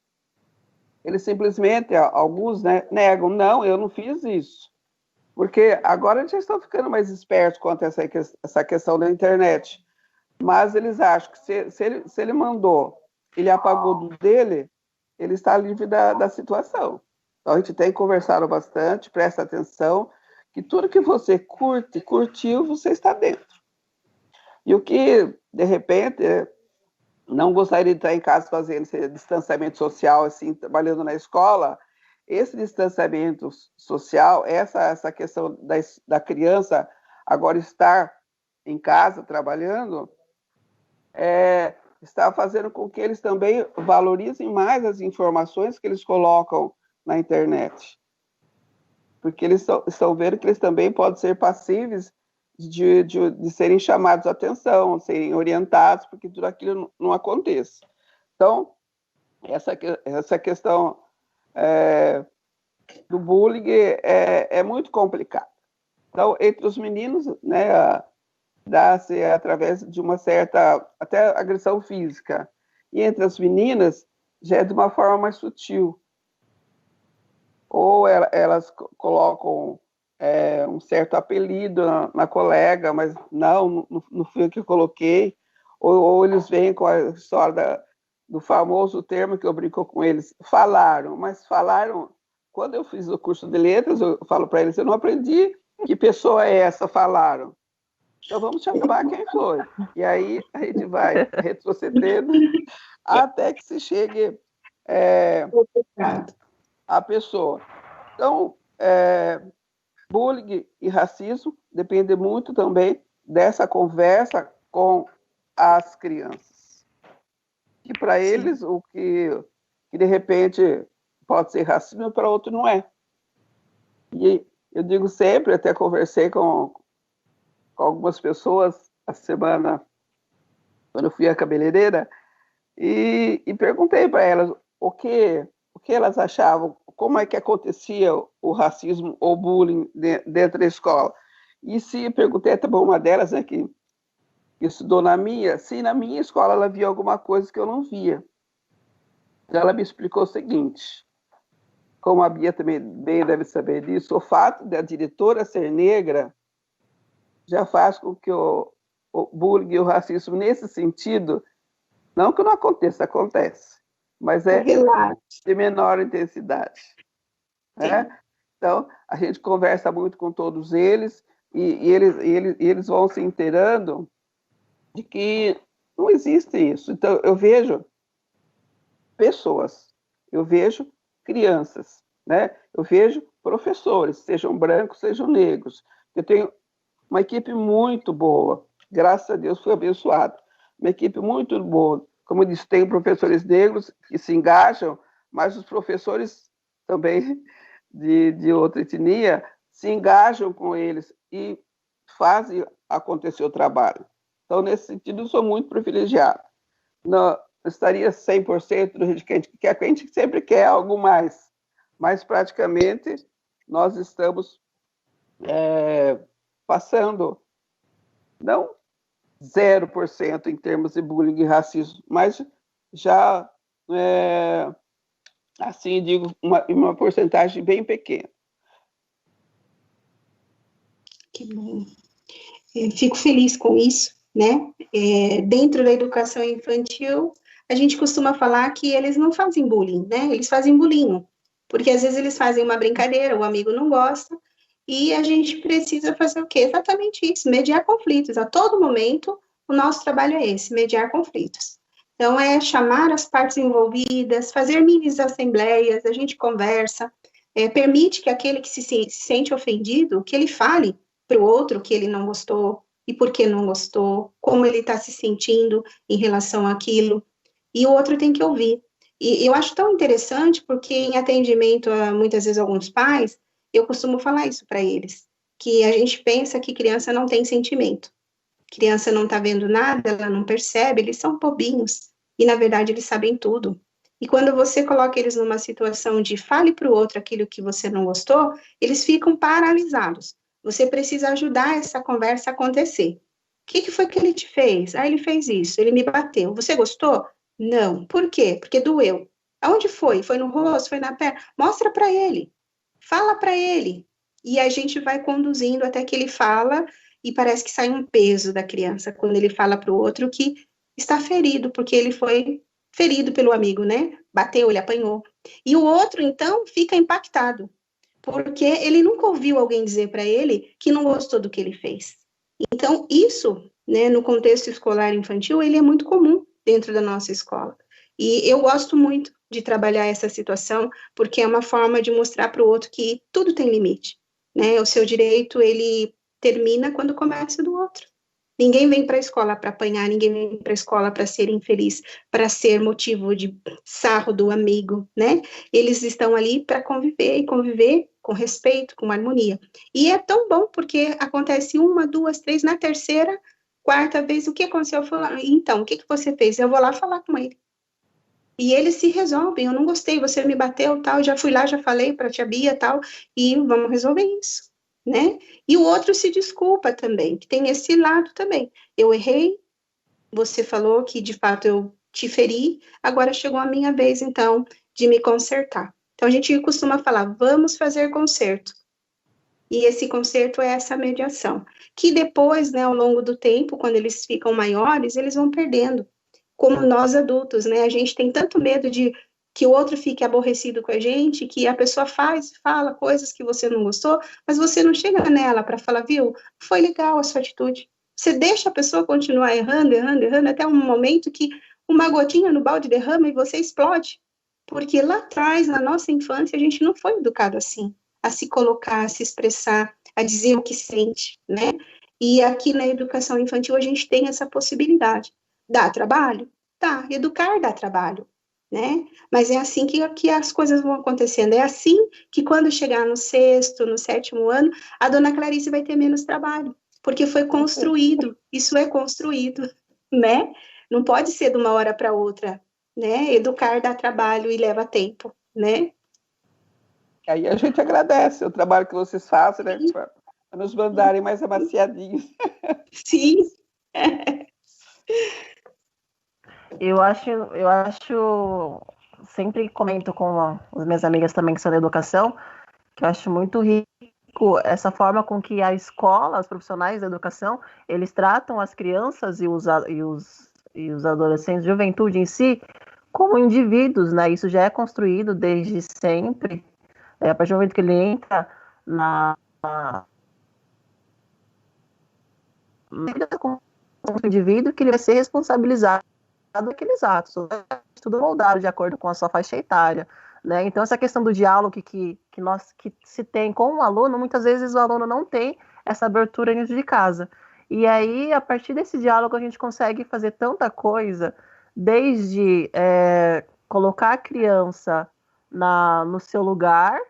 eles simplesmente, alguns, né, negam, não, eu não fiz isso. Porque agora eles já estão ficando mais espertos quanto a essa questão da internet. Mas eles acham que se ele mandou, ele apagou do dele, ele está livre da situação. Então a gente tem conversado bastante, presta atenção, que tudo que você curtiu, você está dentro. E o que, de repente, não gostaria de estar em casa fazendo esse distanciamento social, assim, trabalhando na escola, esse distanciamento social, essa questão da criança agora estar em casa trabalhando, está fazendo com que eles também valorizem mais as informações que eles colocam na internet. Porque eles estão vendo que eles também podem ser passíveis de serem chamados a atenção, serem orientados, porque tudo aquilo não aconteça. Então, essa questão do bullying é muito complicada. Então, entre os meninos, né, dá-se através de uma certa, até agressão física. E entre as meninas, já é de uma forma mais sutil. Ou elas colocam um certo apelido na colega, mas não fui eu que coloquei. Ou eles vêm com a história do famoso termo que eu brinco com eles, falaram, mas falaram... Quando eu fiz o curso de letras, eu falo para eles, eu não aprendi que pessoa é essa, falaram. Então vamos chamar quem foi. E aí a gente vai retrocedendo até que se chegue a pessoa. Então, bullying e racismo depende muito também dessa conversa com as crianças. E para eles, o que de repente pode ser racismo, para outro não é. E eu digo sempre, até conversei com algumas pessoas a semana, quando eu fui à cabeleireira, e perguntei para elas o que elas achavam, como é que acontecia o racismo ou bullying dentro da escola. E se perguntei até para uma delas, né, que estudou na minha escola ela via alguma coisa que eu não via. Ela me explicou o seguinte: como a Bia também bem deve saber disso, o fato da diretora ser negra já faz com que o bullying e o racismo, nesse sentido, não que não aconteça, acontece, mas é de menor intensidade. Né? Então, a gente conversa muito com todos eles e eles vão se inteirando de que não existe isso. Então, eu vejo pessoas, eu vejo crianças, né? Eu vejo professores, sejam brancos, sejam negros, Eu tenho uma equipe muito boa, graças a Deus fui abençoado. Uma equipe muito boa. Como eu disse, tenho professores negros que se engajam, mas os professores também de outra etnia se engajam com eles e fazem acontecer o trabalho. Então, nesse sentido, eu sou muito privilegiado. Não estaria 100% do jeito que a gente sempre quer algo mais, mas praticamente nós estamos passando, não 0% em termos de bullying e racismo, mas já, assim digo, uma porcentagem bem pequena. Que bom. Eu fico feliz com isso, né? Dentro da educação infantil, a gente costuma falar que eles não fazem bullying, né? Eles fazem bullying, porque às vezes eles fazem uma brincadeira, o amigo não gosta, e a gente precisa fazer o quê? Exatamente isso, mediar conflitos. A todo momento, o nosso trabalho é esse, mediar conflitos. Então, é chamar as partes envolvidas, fazer mini assembleias, a gente conversa, permite que aquele que se sente ofendido, que ele fale para o outro que ele não gostou, e por que não gostou, como ele está se sentindo em relação àquilo, e o outro tem que ouvir. E eu acho tão interessante, porque em atendimento a, muitas vezes, alguns pais, eu costumo falar isso para eles, que a gente pensa que criança não tem sentimento. Criança não está vendo nada, ela não percebe, eles são bobinhos, e na verdade eles sabem tudo. E quando você coloca eles numa situação de fale para o outro aquilo que você não gostou, eles ficam paralisados. Você precisa ajudar essa conversa a acontecer. O que foi que ele te fez? Ah, ele fez isso, ele me bateu. Você gostou? Não. Por quê? Porque doeu. Aonde foi? Foi no rosto? Foi na perna? Mostra para ele. Fala para ele. E a gente vai conduzindo até que ele fala e parece que sai um peso da criança quando ele fala para o outro que está ferido, porque ele foi ferido pelo amigo, né? Bateu, ele apanhou. E o outro, então, fica impactado, porque ele nunca ouviu alguém dizer para ele que não gostou do que ele fez. Então, isso, né, no contexto escolar infantil, ele é muito comum dentro da nossa escola. E eu gosto muito de trabalhar essa situação, porque é uma forma de mostrar para o outro que tudo tem limite, né? O seu direito, ele termina quando começa do outro. Ninguém vem para a escola para apanhar, ninguém vem para a escola para ser infeliz, para ser motivo de sarro do amigo, né? Eles estão ali para conviver, e conviver com respeito, com harmonia. E é tão bom, porque acontece uma, duas, três, na terceira, quarta vez, o que aconteceu? Então, o que você fez? Eu vou lá falar com ele. E eles se resolvem, eu não gostei, você me bateu, tal, já fui lá, já falei para a tia Bia, tal, e vamos resolver isso, né? E o outro se desculpa também, que tem esse lado também. Eu errei, você falou que de fato eu te feri, agora chegou a minha vez, então, de me consertar. Então, a gente costuma falar, vamos fazer conserto. E esse conserto é essa mediação, que depois, né, ao longo do tempo, quando eles ficam maiores, eles vão perdendo. Como nós adultos, né, a gente tem tanto medo de que o outro fique aborrecido com a gente, que a pessoa fala coisas que você não gostou, mas você não chega nela para falar, viu, foi legal a sua atitude. Você deixa a pessoa continuar errando, até um momento que uma gotinha no balde derrama e você explode. Porque lá atrás, na nossa infância, a gente não foi educado assim, a se colocar, a se expressar, a dizer o que sente, né? E aqui na educação infantil a gente tem essa possibilidade. Dá trabalho? Tá, educar dá trabalho, né? Mas é assim que as coisas vão acontecendo. É assim que quando chegar no sexto, no sétimo ano, a dona Clarice vai ter menos trabalho, porque foi construído, isso é construído, né? Não pode ser de uma hora para outra, né? Educar dá trabalho e leva tempo, né? Aí a gente agradece o trabalho que vocês fazem, né? Para nos mandarem mais amaciadinhos. Sim. Eu acho, sempre comento com as minhas amigas também que são da educação, que eu acho muito rico essa forma com que a escola, os profissionais da educação, eles tratam as crianças e os adolescentes, juventude em si, como indivíduos, né? Isso já é construído desde sempre. A partir do momento que ele entra na vida como um indivíduo, que ele vai ser responsabilizado daqueles atos, tudo moldado de acordo com a sua faixa etária, né? Então essa questão do diálogo que se tem com o aluno, muitas vezes o aluno não tem essa abertura dentro de casa. E aí, a partir desse diálogo, a gente consegue fazer tanta coisa, desde colocar a criança no seu lugar,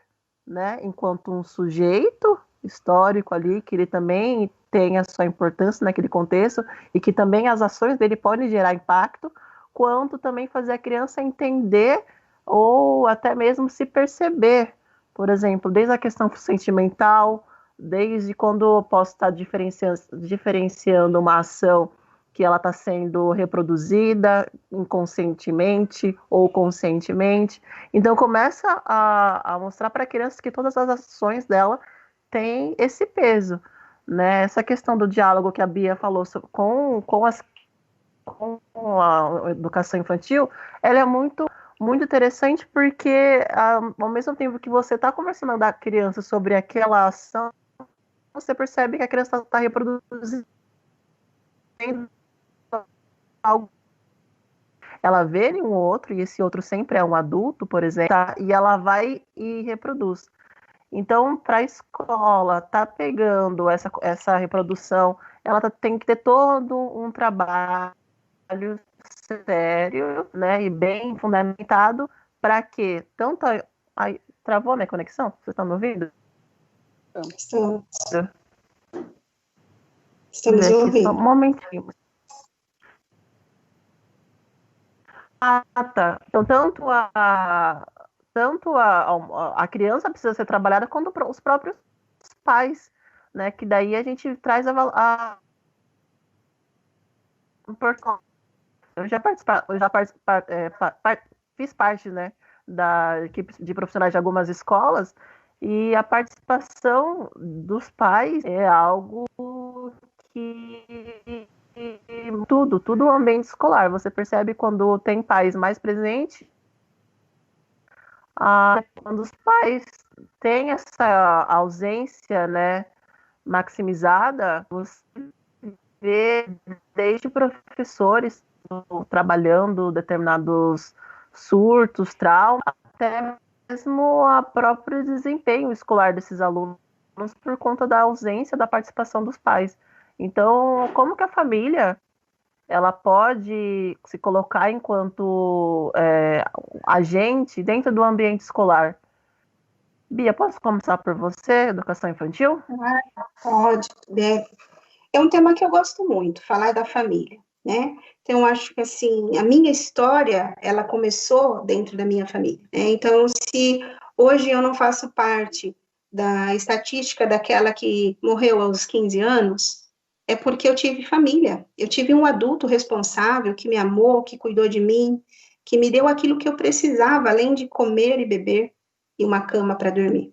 né, enquanto um sujeito histórico ali, que ele também tem a sua importância naquele contexto, e que também as ações dele podem gerar impacto, quanto também fazer a criança entender ou até mesmo se perceber, por exemplo, desde a questão sentimental, desde quando eu posso estar diferenciando uma ação que ela está sendo reproduzida inconscientemente ou conscientemente. Então começa a mostrar para a criança que todas as ações dela têm esse peso, né? Essa questão do diálogo que a Bia falou com a educação infantil, ela é muito interessante porque ao mesmo tempo que você está conversando com a criança sobre aquela ação, você percebe que a criança está reproduzindo algo. Ela vê em um outro, e esse outro sempre é um adulto, por exemplo, tá? E ela vai e reproduz. Então, para a escola tá pegando essa reprodução, ela tem que ter todo um trabalho sério, né, e bem fundamentado, para que tanto travou a minha conexão? Vocês estão me ouvindo? Estamos ouvindo. Só um momentinho. Tá. Então, tanto a criança precisa ser trabalhada quanto os próprios pais, né? Que daí a gente traz eu já fiz parte, né, da equipe de profissionais de algumas escolas, e a participação dos pais é algo que tudo o ambiente escolar. Você percebe quando tem pais mais presentes, quando os pais têm essa ausência, né, maximizada, você vê desde professores trabalhando determinados surtos, traumas, até mesmo o próprio desempenho escolar desses alunos por conta da ausência da participação dos pais. Então, como que a família ela pode se colocar enquanto agente dentro do ambiente escolar? Bia, posso começar por você, educação infantil? Pode, deve. É um tema que eu gosto muito, falar da família, né? Então, eu acho que, assim, a minha história, ela começou dentro da minha família, né? Então, se hoje eu não faço parte da estatística daquela que morreu aos 15 anos, é porque eu tive família. Eu tive um adulto responsável que me amou, que cuidou de mim, que me deu aquilo que eu precisava, além de comer e beber e uma cama para dormir,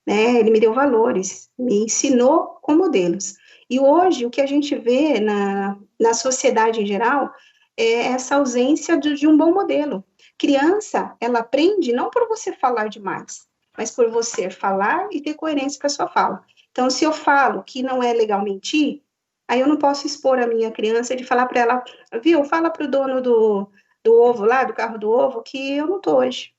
né? Ele me deu valores, me ensinou com modelos. E hoje, o que a gente vê na sociedade em geral é essa ausência de um bom modelo. Criança, ela aprende não por você falar demais, mas por você falar e ter coerência com a sua fala. Então, se eu falo que não é legal mentir, aí eu não posso expor a minha criança de falar para ela, viu, fala para o dono do ovo lá, do carro do ovo, que eu não estou hoje,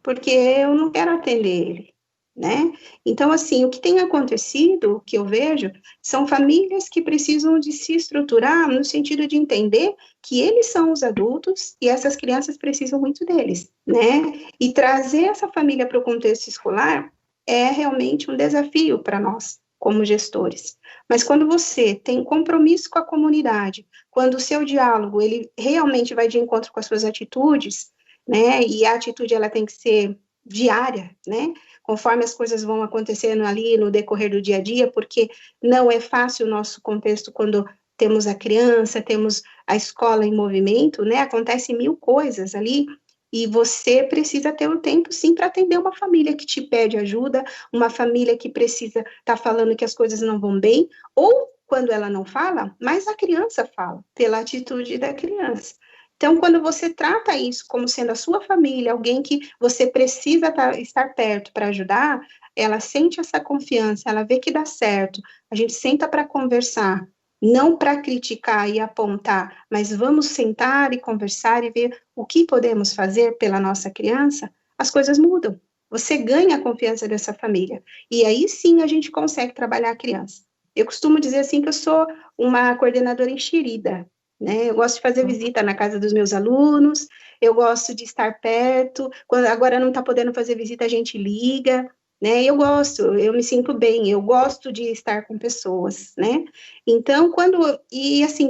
porque eu não quero atender ele, né? Então, assim, o que tem acontecido, o que eu vejo, são famílias que precisam de se estruturar no sentido de entender que eles são os adultos e essas crianças precisam muito deles, né? E trazer essa família para o contexto escolar é realmente um desafio para nós, como gestores. Mas quando você tem compromisso com a comunidade, quando o seu diálogo, ele realmente vai de encontro com as suas atitudes, né? E a atitude, ela tem que ser diária, né? Conforme as coisas vão acontecendo ali no decorrer do dia a dia, porque não é fácil o nosso contexto quando temos a criança, temos a escola em movimento, né? Acontecem mil coisas ali, e você precisa ter um tempo, sim, para atender uma família que te pede ajuda, uma família que precisa estar falando que as coisas não vão bem, ou quando ela não fala, mas a criança fala, pela atitude da criança. Então, quando você trata isso como sendo a sua família, alguém que você precisa estar perto para ajudar, ela sente essa confiança, ela vê que dá certo, a gente senta para conversar, não para criticar e apontar, mas vamos sentar e conversar e ver o que podemos fazer pela nossa criança, as coisas mudam. Você ganha a confiança dessa família. E aí sim a gente consegue trabalhar a criança. Eu costumo dizer assim que eu sou uma coordenadora enxerida, né? Eu gosto de fazer visita na casa dos meus alunos, eu gosto de estar perto, quando agora não está podendo fazer visita, a gente liga, né? Eu gosto, eu me sinto bem, eu gosto de estar com pessoas, né? Então,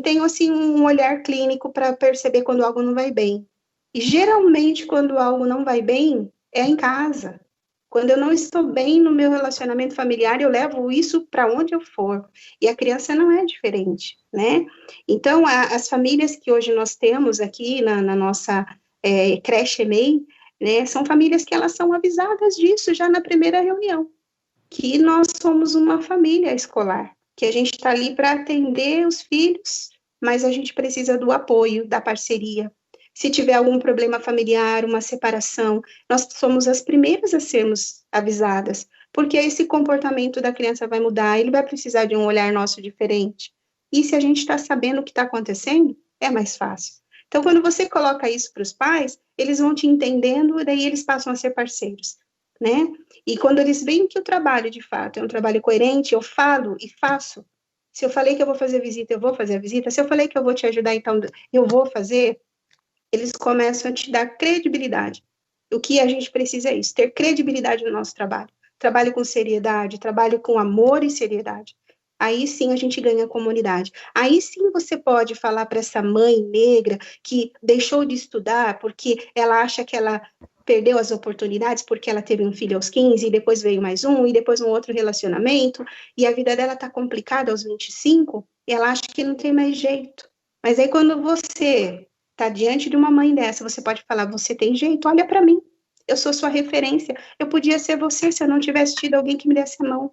tenho assim um olhar clínico para perceber quando algo não vai bem. E geralmente, quando algo não vai bem, é em casa. Quando eu não estou bem no meu relacionamento familiar, eu levo isso para onde eu for. E a criança não é diferente, né? Então, as famílias que hoje nós temos aqui na nossa creche EMEI, né, são famílias que elas são avisadas disso já na primeira reunião, que nós somos uma família escolar, que a gente está ali para atender os filhos, mas a gente precisa do apoio, da parceria. Se tiver algum problema familiar, uma separação, nós somos as primeiras a sermos avisadas, porque esse comportamento da criança vai mudar, ele vai precisar de um olhar nosso diferente. E se a gente está sabendo o que está acontecendo, é mais fácil. Então, quando você coloca isso para os pais, eles vão te entendendo e daí eles passam a ser parceiros, né? E quando eles veem que o trabalho, de fato, é um trabalho coerente, eu falo e faço. Se eu falei que eu vou fazer visita, eu vou fazer a visita. Se eu falei que eu vou te ajudar, então eu vou fazer. Eles começam a te dar credibilidade. O que a gente precisa é isso, ter credibilidade no nosso trabalho. Trabalho com seriedade, trabalho com amor e seriedade. Aí sim a gente ganha comunidade. Aí sim você pode falar para essa mãe negra que deixou de estudar porque ela acha que ela perdeu as oportunidades porque ela teve um filho aos 15, e depois veio mais um, e depois um outro relacionamento, e a vida dela está complicada aos 25, e ela acha que não tem mais jeito. Mas aí quando você está diante de uma mãe dessa, você pode falar, você tem jeito, olha para mim, eu sou sua referência, eu podia ser você se eu não tivesse tido alguém que me desse a mão.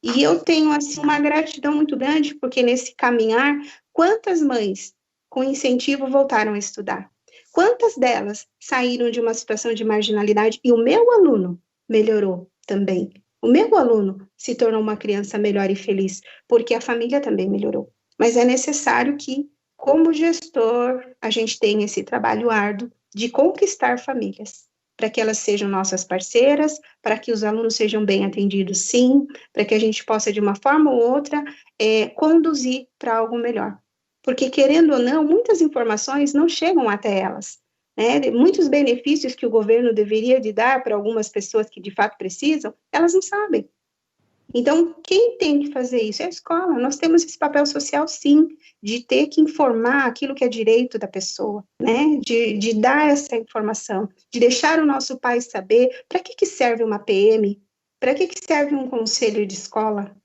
E eu tenho, assim, uma gratidão muito grande, porque nesse caminhar, quantas mães com incentivo voltaram a estudar? Quantas delas saíram de uma situação de marginalidade e o meu aluno melhorou também? O meu aluno se tornou uma criança melhor e feliz, porque a família também melhorou. Mas é necessário que, como gestor, a gente tenha esse trabalho árduo de conquistar famílias, para que elas sejam nossas parceiras, para que os alunos sejam bem atendidos, sim, para que a gente possa, de uma forma ou outra, conduzir para algo melhor. Porque, querendo ou não, muitas informações não chegam até elas, né? Muitos benefícios que o governo deveria de dar para algumas pessoas que, de fato, precisam, elas não sabem. Então, quem tem que fazer isso é a escola. Nós temos esse papel social, sim, de ter que informar aquilo que é direito da pessoa, né? De dar essa informação, de deixar o nosso pai saber para que serve uma PM, para que serve um conselho de escola,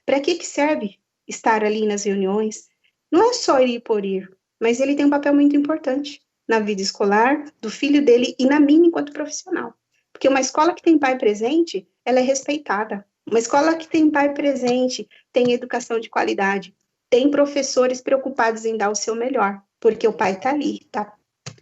para que serve estar ali nas reuniões. Não é só ir por ir, mas ele tem um papel muito importante na vida escolar do filho dele e na minha enquanto profissional. Porque uma escola que tem pai presente, ela é respeitada. Uma escola que tem pai presente, tem educação de qualidade, tem professores preocupados em dar o seu melhor, porque o pai está ali, está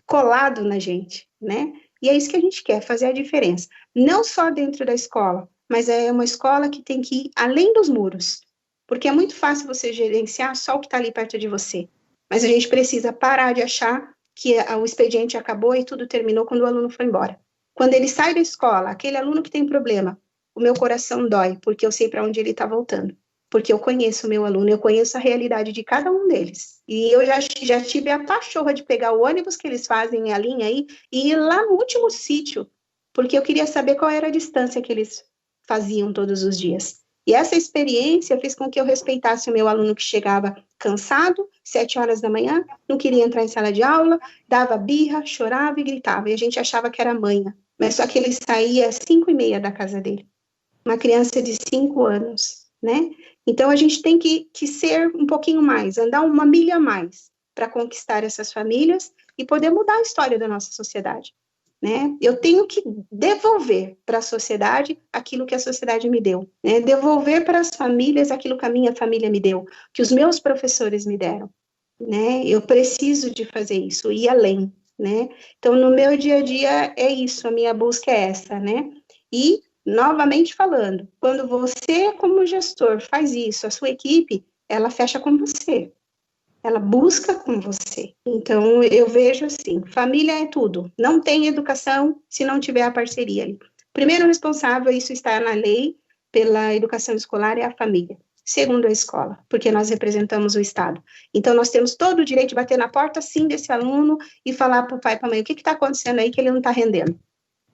colado na gente, né? E é isso que a gente quer, fazer a diferença. Não só dentro da escola, mas é uma escola que tem que ir além dos muros, porque é muito fácil você gerenciar só o que está ali perto de você. Mas a gente precisa parar de achar que o expediente acabou e tudo terminou quando o aluno foi embora. Quando ele sai da escola, aquele aluno que tem problema, o meu coração dói, porque eu sei para onde ele está voltando. Porque eu conheço o meu aluno, eu conheço a realidade de cada um deles. E eu já tive a pachorra de pegar o ônibus que eles fazem a linha aí e ir lá no último sítio, porque eu queria saber qual era a distância que eles faziam todos os dias. E essa experiência fez com que eu respeitasse o meu aluno que chegava cansado, 7 horas da manhã, não queria entrar em sala de aula, dava birra, chorava e gritava. E a gente achava que era manha, mas só que ele saía às 5:30 da casa dele. Uma criança de 5 anos, né? Então, a gente tem que ser um pouquinho mais, andar uma milha a mais para conquistar essas famílias e poder mudar a história da nossa sociedade, né? Eu tenho que devolver para a sociedade aquilo que a sociedade me deu, né? Devolver para as famílias aquilo que a minha família me deu, que os meus professores me deram, né? Eu preciso de fazer isso, ir além, né? Então, no meu dia a dia é isso, a minha busca é essa, né? E novamente falando, quando você, como gestor, faz isso, a sua equipe, ela fecha com você, ela busca com você. Então, eu vejo assim, família é tudo, não tem educação se não tiver a parceria ali. Primeiro responsável, isso está na lei, pela educação escolar, é a família. segundo a escola, porque nós representamos o Estado. Então, nós temos todo o direito de bater na porta, sim, desse aluno e falar para o pai e para a mãe, o que está acontecendo aí que ele não está rendendo,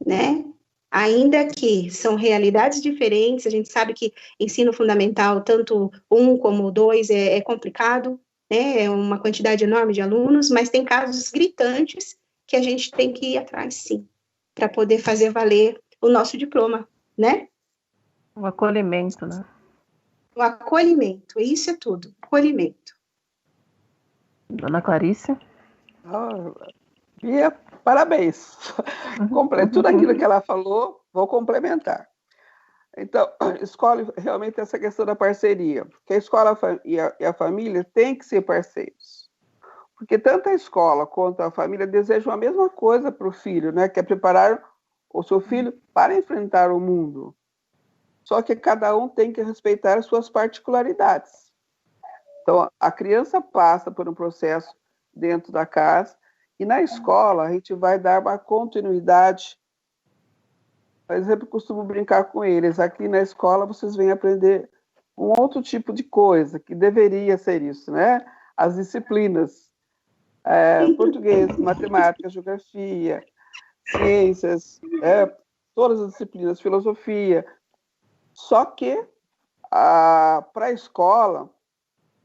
né? Ainda que são realidades diferentes, a gente sabe que ensino fundamental, tanto 1 como 2, é complicado, né? É uma quantidade enorme de alunos, mas tem casos gritantes que a gente tem que ir atrás, sim, para poder fazer valer o nosso diploma, né? O acolhimento, né? O acolhimento, isso é tudo, acolhimento. Dona Clarice? Bia, parabéns. Tudo aquilo que ela falou, vou complementar. Então, escolhe realmente essa questão da parceria, porque a escola e a família têm que ser parceiros. Porque tanto a escola quanto a família desejam a mesma coisa para o filho, né? Que é preparar o seu filho para enfrentar o mundo. Só que cada um tem que respeitar as suas particularidades. Então, a criança passa por um processo dentro da casa e na escola a gente vai dar uma continuidade. Por exemplo, eu costumo brincar com eles. Aqui na escola vocês vêm aprender um outro tipo de coisa, que deveria ser isso, né? As disciplinas. Português, matemática, geografia, ciências, todas as disciplinas, filosofia. Só que para a escola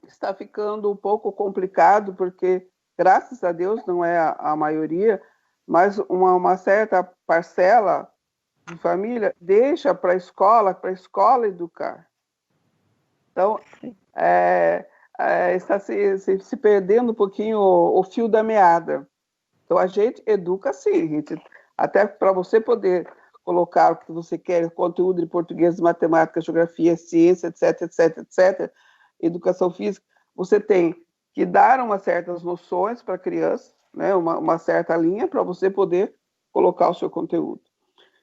está ficando um pouco complicado, porque, graças a Deus, não é a maioria, mas uma certa parcela de família deixa para a escola educar. Então, está se perdendo um pouquinho o fio da meada. Então, a gente educa sim, gente, até para você poder colocar o que você quer, conteúdo de português, matemática, geografia, ciência, etc, etc, etc, educação física, você tem que dar umas certas noções para a criança, né, uma certa linha para você poder colocar o seu conteúdo.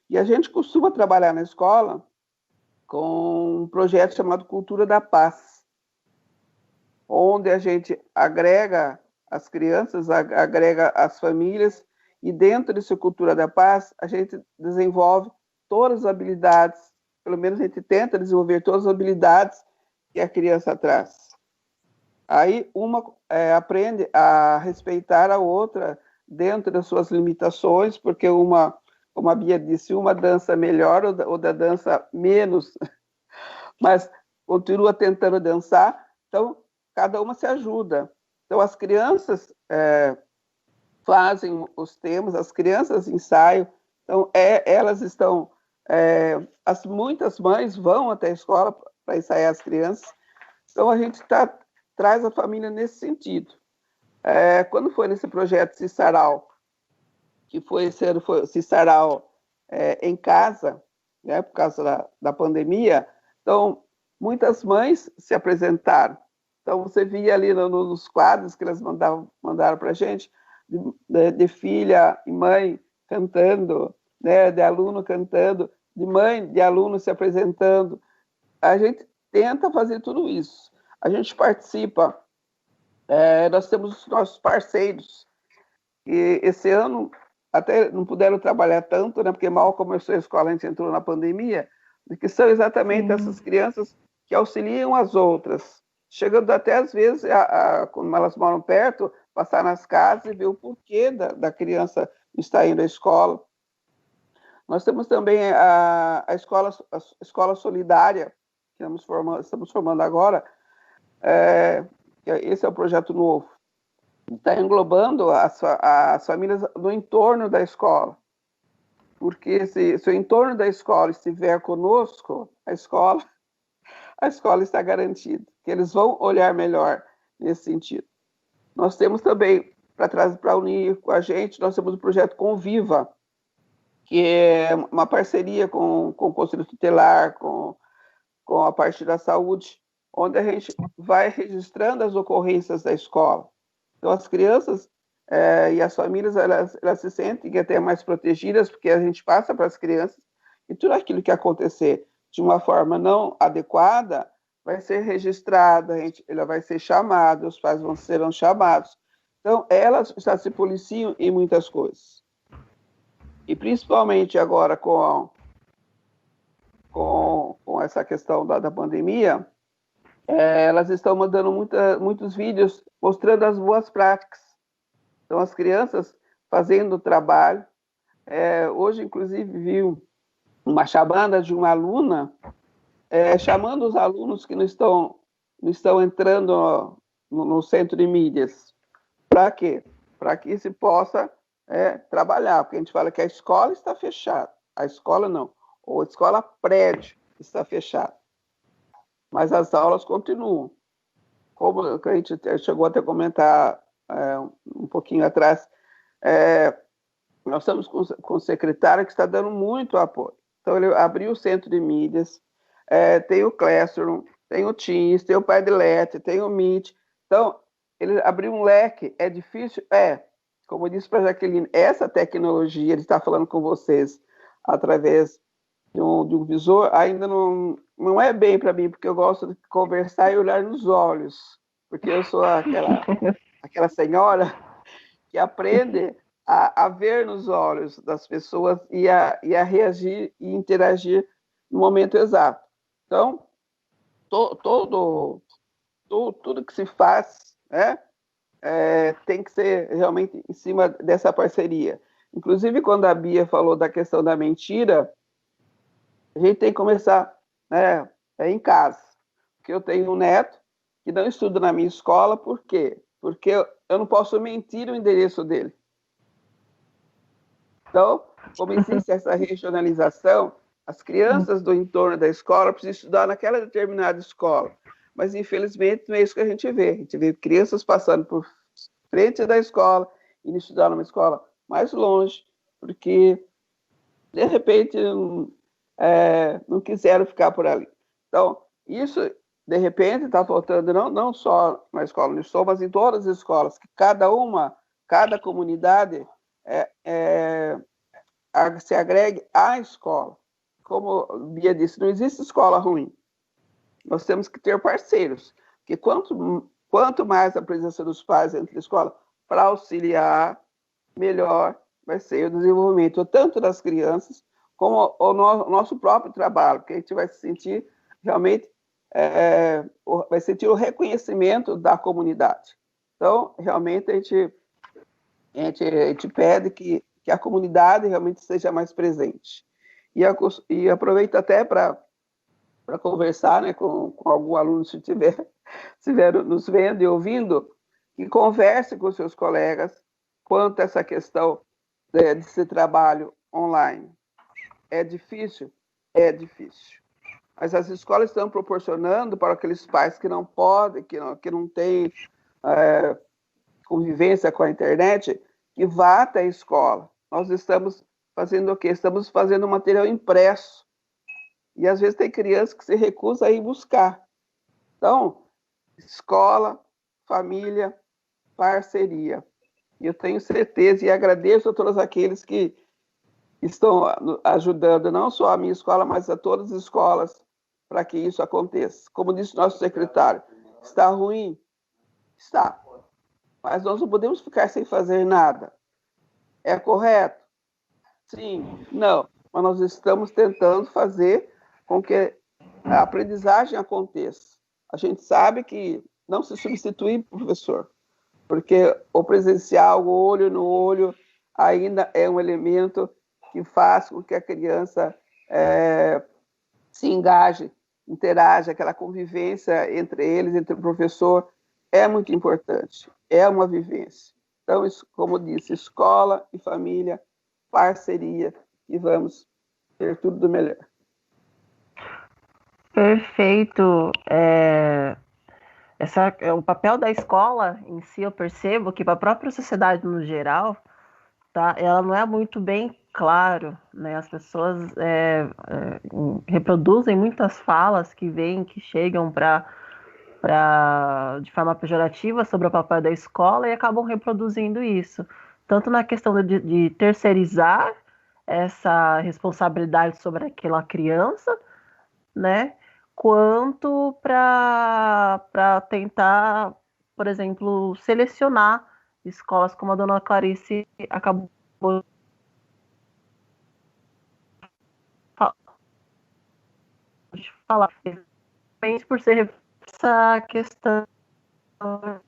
E a gente costuma trabalhar na escola com um projeto chamado Cultura da Paz, onde a gente agrega as crianças, agrega as famílias, e dentro dessa Cultura da Paz, a gente desenvolve todas as habilidades, pelo menos a gente tenta desenvolver todas as habilidades que a criança traz. Aí uma aprende a respeitar a outra dentro das suas limitações, porque como a Bia disse, uma dança melhor ou da dança menos, mas continua tentando dançar, então cada uma se ajuda. Então as crianças fazem os temas, as crianças ensaiam, então elas estão, muitas mães vão até a escola para ensaiar as crianças, então a gente traz a família nesse sentido. Quando foi nesse projeto Cissaral, que foi Cissaral em casa, né, por causa da pandemia, então muitas mães se apresentaram. Então você via ali nos quadros que elas mandaram para a gente, de filha e mãe cantando, né, de aluno cantando, de mãe de aluno se apresentando. A gente tenta fazer tudo isso. A gente participa, nós temos os nossos parceiros, e esse ano até não puderam trabalhar tanto, né, porque mal começou a escola, a gente entrou na pandemia, que são exatamente essas crianças que auxiliam as outras, chegando até às vezes, quando elas moram perto, passar nas casas e ver o porquê da criança estar indo à escola. Nós temos também a escola solidária, que estamos formando agora, esse é o projeto novo, está englobando as famílias no entorno da escola, porque se o entorno da escola estiver conosco, a escola está garantida, que eles vão olhar melhor nesse sentido. Nós temos também, para unir com a gente, nós temos o projeto Conviva, que é uma parceria com o Conselho Tutelar, com a parte da saúde, onde a gente vai registrando as ocorrências da escola. Então, as crianças e as famílias, elas se sentem até mais protegidas, porque a gente passa para as crianças, e tudo aquilo que acontecer de uma forma não adequada vai ser registrada, ela vai ser chamada, os pais serão chamados. Então, elas já se policiam em muitas coisas. E principalmente agora com essa questão da pandemia, elas estão mandando muitos vídeos mostrando as boas práticas. Então, as crianças fazendo o trabalho. Hoje, inclusive, vi uma chamada de uma aluna chamando os alunos que não estão entrando no centro de mídias. Para quê? Para que se possa trabalhar, porque a gente fala que a escola está fechada. A escola não, ou a escola prédio está fechada. Mas as aulas continuam. Como a gente chegou até a comentar um pouquinho atrás, nós estamos com o secretário que está dando muito apoio. Então, ele abriu o centro de mídias, tem o Classroom, tem o Teams, tem o Padlet, tem o Meet. Então, ele abriu um leque. É difícil? Como eu disse para a Jaqueline, essa tecnologia, ele está falando com vocês através de um visor, ainda não é bem para mim, porque eu gosto de conversar e olhar nos olhos, porque eu sou aquela senhora que aprende a ver nos olhos das pessoas e a reagir e interagir no momento exato. Então, tudo que se faz tem que ser realmente em cima dessa parceria. Inclusive, quando a Bia falou da questão da mentira, a gente tem que começar em casa. Porque eu tenho um neto que não estuda na minha escola, por quê? Porque eu não posso mentir o endereço dele. Então, como existe essa regionalização, as crianças do entorno da escola precisam estudar naquela determinada escola. Mas, infelizmente, não é isso que a gente vê. A gente vê crianças passando por frente da escola, indo estudar numa escola mais longe, porque, de repente, não quiseram ficar por ali. Então, isso, de repente, está faltando não só na escola onde estou, mas em todas as escolas, que cada comunidade se agregue à escola. Como a Bia disse, não existe escola ruim. Nós temos que ter parceiros, porque quanto mais a presença dos pais dentro da escola para auxiliar, melhor vai ser o desenvolvimento, tanto das crianças, como o nosso próprio trabalho, porque a gente vai se sentir realmente, vai sentir o reconhecimento da comunidade. Então, realmente, a gente pede que a comunidade realmente seja mais presente. E aproveito até para conversar com algum aluno, se estiver nos vendo e ouvindo, que converse com seus colegas quanto a essa questão desse trabalho online. É difícil? É difícil. Mas as escolas estão proporcionando para aqueles pais que não podem, que não têm convivência com a internet, que vá até a escola. Nós estamos fazendo o quê? Estamos fazendo material impresso. E às vezes tem criança que se recusa a ir buscar. Então, escola, família, parceria. E eu tenho certeza e agradeço a todos aqueles que estão ajudando, não só a minha escola, mas a todas as escolas, para que isso aconteça. Como disse o nosso secretário, está ruim? Está. Mas nós não podemos ficar sem fazer nada. É correto? Sim. Não. Mas nós estamos tentando fazer com que a aprendizagem aconteça. A gente sabe que não se substitui professor, porque o presencial, o olho no olho, ainda é um elemento que faz com que a criança se engaje, interaja, aquela convivência entre eles, entre o professor, é muito importante, é uma vivência. Então, como disse, escola e família, parceria, e vamos ter tudo do melhor. Perfeito. O papel da escola em si, eu percebo que para a própria sociedade no geral, tá, ela não é muito bem claro, né? As pessoas reproduzem muitas falas que vêm, que chegam de forma pejorativa sobre o papel da escola e acabam reproduzindo isso, tanto na questão de terceirizar essa responsabilidade sobre aquela criança, né? Quanto para tentar, por exemplo, selecionar escolas como a dona Clarice acabou de falar, por ser essa questão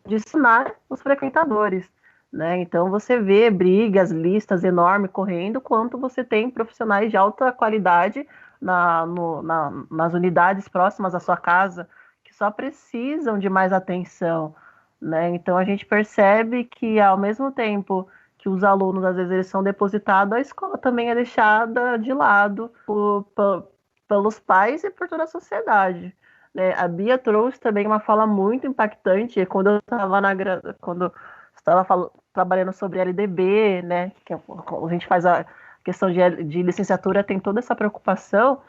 de ensinar os frequentadores, né? Então você vê brigas, listas enormes correndo, quanto você tem profissionais de alta qualidade nas unidades próximas à sua casa, que só precisam de mais atenção, né? Então a gente percebe que ao mesmo tempo que os alunos, às vezes, eles são depositados, a escola também é deixada de lado pelos pais e por toda a sociedade, né? A Bia trouxe também uma fala muito impactante quando eu estava quando estava trabalhando sobre LDB, né? Que a gente faz a questão de licenciatura, tem toda essa preocupação,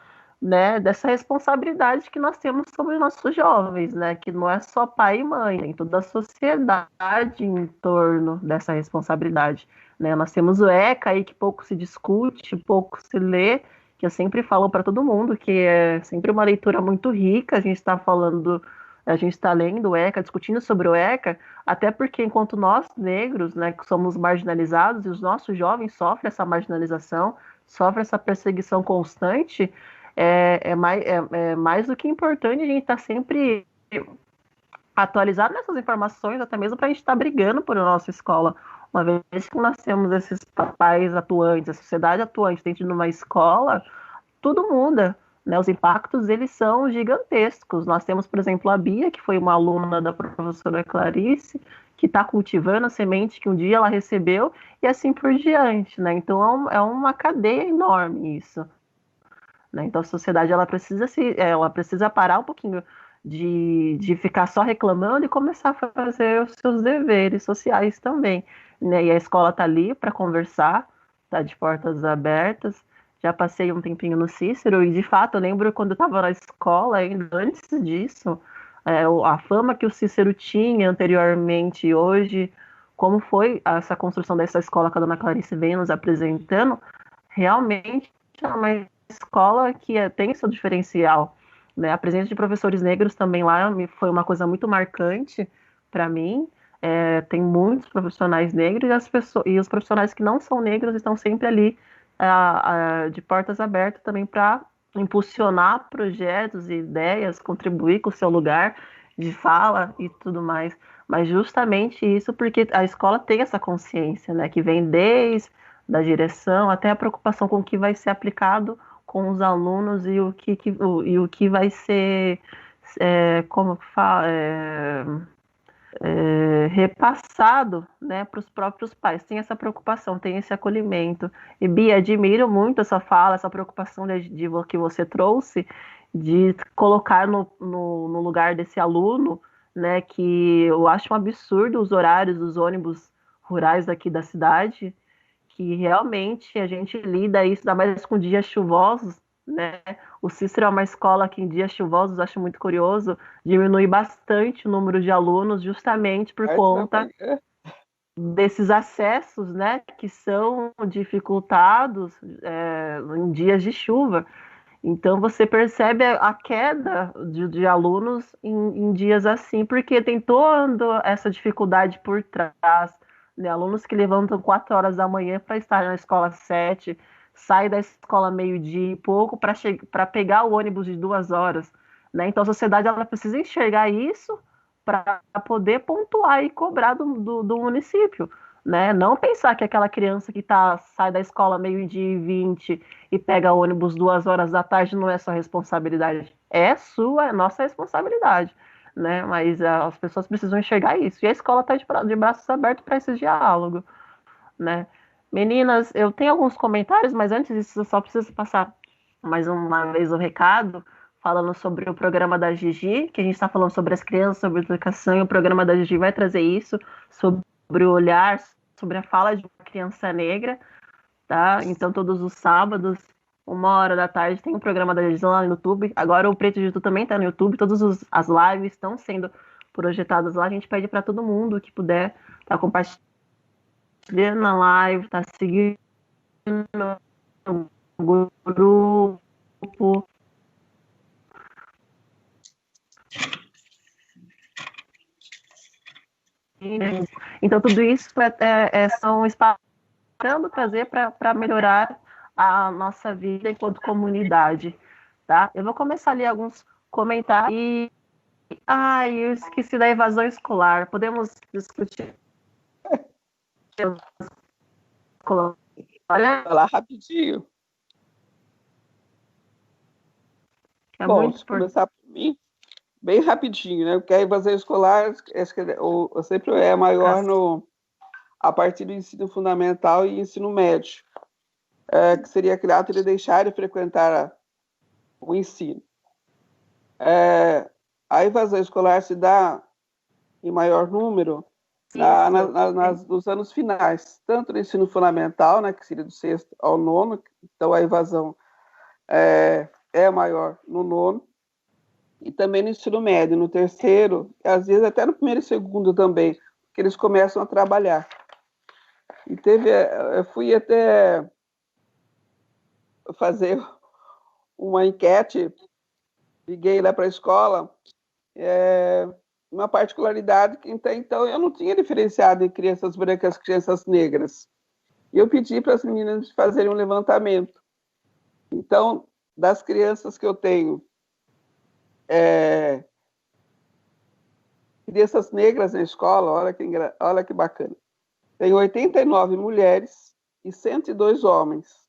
né? Dessa responsabilidade que nós temos sobre os nossos jovens, né? Que não é só pai e mãe, tem toda a sociedade em torno dessa responsabilidade, né? Nós temos o ECA aí que pouco se discute, pouco se lê, que eu sempre falo para todo mundo, que é sempre uma leitura muito rica. A gente está lendo o ECA, discutindo sobre o ECA, até porque enquanto nós negros, né, que somos marginalizados, e os nossos jovens sofrem essa marginalização, sofrem essa perseguição constante, é mais do que importante a gente estar sempre atualizado nessas informações, até mesmo para a gente estar brigando por a nossa escola. Uma vez que nós temos esses papais atuantes, a sociedade atuante dentro de uma escola, tudo muda, né? Os impactos, eles são gigantescos. Nós temos, por exemplo, a Bia, que foi uma aluna da professora Clarice, que está cultivando a semente que um dia ela recebeu, e assim por diante, né? Então, é uma cadeia enorme isso, né? Então, a sociedade, ela precisa parar um pouquinho de ficar só reclamando e começar a fazer os seus deveres sociais também, né? E a escola está ali para conversar, está de portas abertas. Já passei um tempinho no Cícero e, de fato, eu lembro quando eu estava na escola, ainda antes disso, a fama que o Cícero tinha anteriormente e hoje, como foi essa construção dessa escola que a dona Clarice vem nos apresentando, realmente é uma escola que tem seu diferencial, né? A presença de professores negros também lá foi uma coisa muito marcante para mim. Tem muitos profissionais negros e os profissionais que não são negros estão sempre ali de portas abertas também para impulsionar projetos e ideias, contribuir com o seu lugar de fala e tudo mais. Mas justamente isso porque a escola tem essa consciência, né? Que vem desde da direção até a preocupação com o que vai ser aplicado com os alunos e o que vai ser, como fala, repassado, né, para os próprios pais. Tem essa preocupação, tem esse acolhimento. E Bia, admiro muito essa fala, essa preocupação de que você trouxe, de colocar no lugar desse aluno, né, que eu acho um absurdo os horários dos ônibus rurais daqui da cidade, que realmente a gente lida isso, ainda mais com dias chuvosos, né? O Cícero é uma escola que em dias chuvosos, acho muito curioso, diminui bastante o número de alunos justamente por conta desses acessos, né, que são dificultados em dias de chuva. Então você percebe a queda de alunos em dias assim, porque tem toda essa dificuldade por trás, né? Alunos que levantam 4 horas da manhã para estar na escola às 7, sai da escola meio-dia e pouco para pegar o ônibus de 2 horas, né? Então a sociedade ela precisa enxergar isso para poder pontuar e cobrar do município, né? Não pensar que aquela criança que sai da escola meio-dia e 20 e pega ônibus 2 horas da tarde não é sua responsabilidade. É sua, é nossa responsabilidade, né? Mas as pessoas precisam enxergar isso. E a escola está de braços abertos para esse diálogo, né? Meninas, eu tenho alguns comentários, mas antes disso eu só preciso passar mais uma vez o recado, falando sobre o programa da Gigi, que a gente está falando sobre as crianças, sobre educação, e o programa da Gigi vai trazer isso, sobre o olhar, sobre a fala de uma criança negra, tá? Então, todos os sábados, 1 hora da tarde, tem um programa da Gigi lá no YouTube. Agora o Preto de Tu também está no YouTube, todas as lives estão sendo projetadas lá. A gente pede para todo mundo que puder estar compartilhando na live, tá seguindo no grupo. Então, tudo isso são espaços para trazer para melhorar a nossa vida enquanto comunidade, tá? Eu vou começar a ler alguns comentários Ai, eu esqueci da evasão escolar. Podemos discutir? Olha, Falar rapidinho. é Bom, muito se importante. começar por mim, bem rapidinho, né? Porque a evasão escolar acho que sempre é maior a partir do ensino fundamental e ensino médio, que seria criado ele deixar de frequentar o ensino. A evasão escolar se dá em maior número nos anos finais, tanto no ensino fundamental, né, que seria do 6º ao 9º, então a evasão é maior no 9º, e também no ensino médio, no 3º, e às vezes até no 1º e 2º também, porque eles começam a trabalhar. E eu fui até fazer uma enquete, liguei lá para a escola, uma particularidade que até então eu não tinha diferenciado em crianças brancas e crianças negras. E eu pedi para as meninas fazerem um levantamento. Então, das crianças que eu tenho, crianças negras na escola, olha que bacana. Tem 89 mulheres e 102 homens.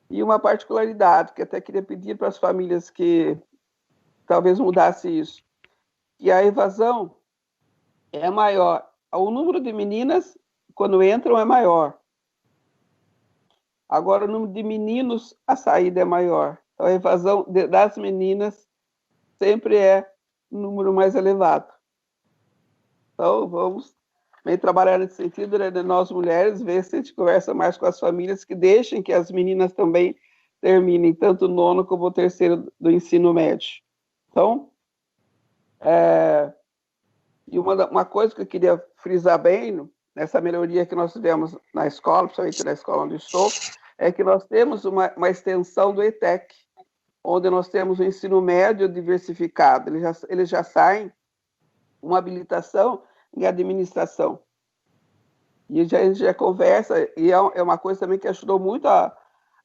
E uma particularidade que até queria pedir para as famílias que talvez mudasse isso, que a evasão é maior. O número de meninas, quando entram, é maior. Agora, o número de meninos, a saída é maior. Então, a evasão das meninas sempre é um número mais elevado. Então, vamos bem trabalhar nesse sentido, né, de nós mulheres, ver se a gente conversa mais com as famílias que deixem que as meninas também terminem tanto o 9º como o 3º do ensino médio. Então, e uma coisa que eu queria frisar bem nessa melhoria que nós tivemos na escola, principalmente na escola onde estou, é que nós temos uma extensão do ETEC, onde nós temos o ensino médio diversificado. Eles já saem uma habilitação em administração. E a gente já conversa, e é uma coisa também que ajudou muito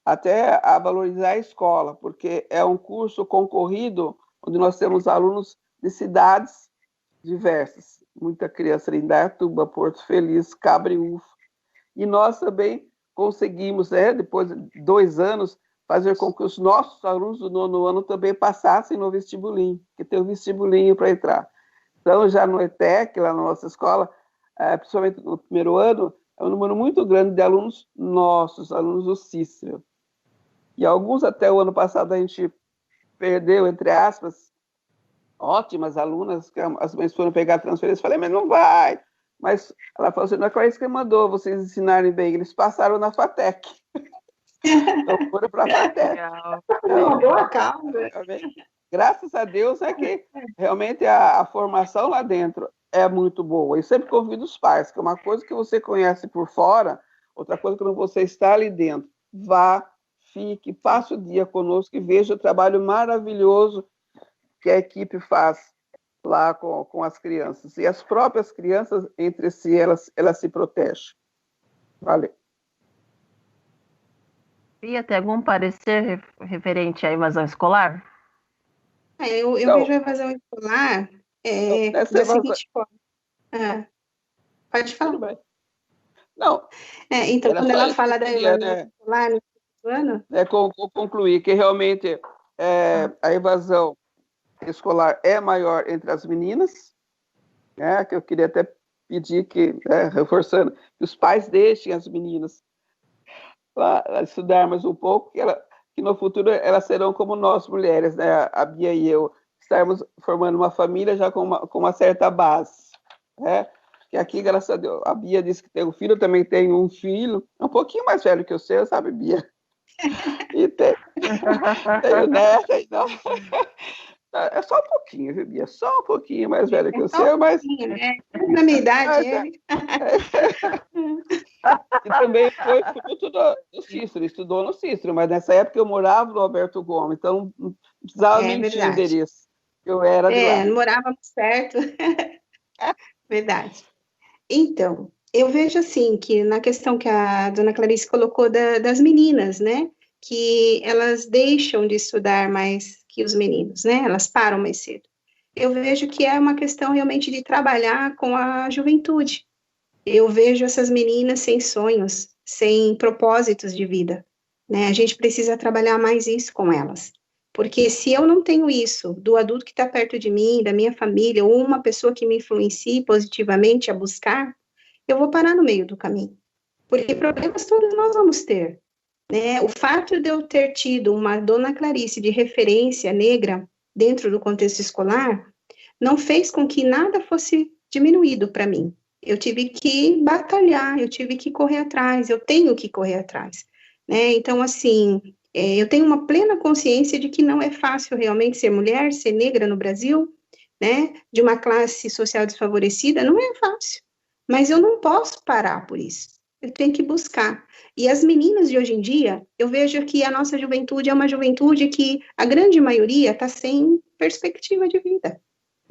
até a valorizar a escola, porque é um curso concorrido, onde nós temos alunos de cidades diversas. Muita criança em Indaiatuba, Porto Feliz, Cabreúva. E nós também conseguimos, depois de 2 anos, fazer com que os nossos alunos do 9º ano também passassem no vestibulinho, que tem o vestibulinho para entrar. Então, já no ETEC, lá na nossa escola, principalmente no 1º ano, é um número muito grande de alunos nossos, alunos do Cícero. E alguns até o ano passado a gente perdeu, entre aspas, ótimas alunas, que as mães foram pegar a transferência, falei, mas não vai. Mas ela falou assim, não é com isso que mandou vocês ensinarem bem, eles passaram na FATEC. Então foram para a FATEC. Uma boa causa. Graças a Deus é que realmente a formação lá dentro é muito boa. E sempre convido os pais, que é uma coisa que você conhece por fora, outra coisa quando você está ali dentro. Vá, fique, passe o dia conosco e veja o trabalho maravilhoso que a equipe faz lá com as crianças. E as próprias crianças, entre si, elas se protegem. Valeu. Ia ter algum parecer referente à evasão escolar? Eu vejo a evasão escolar da seguinte forma. Pode falar. Tudo bem. Não. Então, quando ela fala da evasão escolar no ano... concluir que realmente a evasão escolar é maior entre as meninas, que eu queria até pedir que, reforçando, que os pais deixem as meninas lá estudar mais um pouco, que no futuro elas serão como nós, mulheres, né? A Bia e eu, estarmos formando uma família já com uma certa base, né? Que aqui, graças a Deus, a Bia disse que tem um filho, eu também tenho um filho, um pouquinho mais velho que o seu, sabe, Bia? E tenho neta, então... É só um pouquinho, viu, Bia? Só um pouquinho mais velho que o seu, mas... Na minha idade, ele... E também foi fruto do Cícero, estudou no Cícero, mas nessa época eu morava no Alberto Gomes, então não precisava mentir o endereço. Eu era de lá. Não morávamos certo. Verdade. Então, eu vejo assim, que na questão que a dona Clarice colocou das meninas, né? Que elas deixam de estudar mais que os meninos, né? Elas param mais cedo. eu vejo que é uma questão realmente de trabalhar com a juventude. Eu vejo essas meninas sem sonhos, sem propósitos de vida, né? A gente precisa trabalhar mais isso com elas. Porque se eu não tenho isso do adulto que está perto de mim, da minha família, ou uma pessoa que me influencie positivamente a buscar, eu vou parar no meio do caminho. Porque problemas todos nós vamos ter, né? O fato de eu ter tido uma Dona Clarice de referência negra dentro do contexto escolar não fez com que nada fosse diminuído para mim. Eu tive que batalhar, eu tive que correr atrás, eu tenho que correr atrás, né? Então, assim, eu tenho uma plena consciência de que não é fácil realmente ser mulher, ser negra no Brasil, né? De uma classe social desfavorecida, não é fácil. Mas eu não posso parar por isso. Eu tenho que buscar. E as meninas de hoje em dia, eu vejo que a nossa juventude é uma juventude que a grande maioria está sem perspectiva de vida.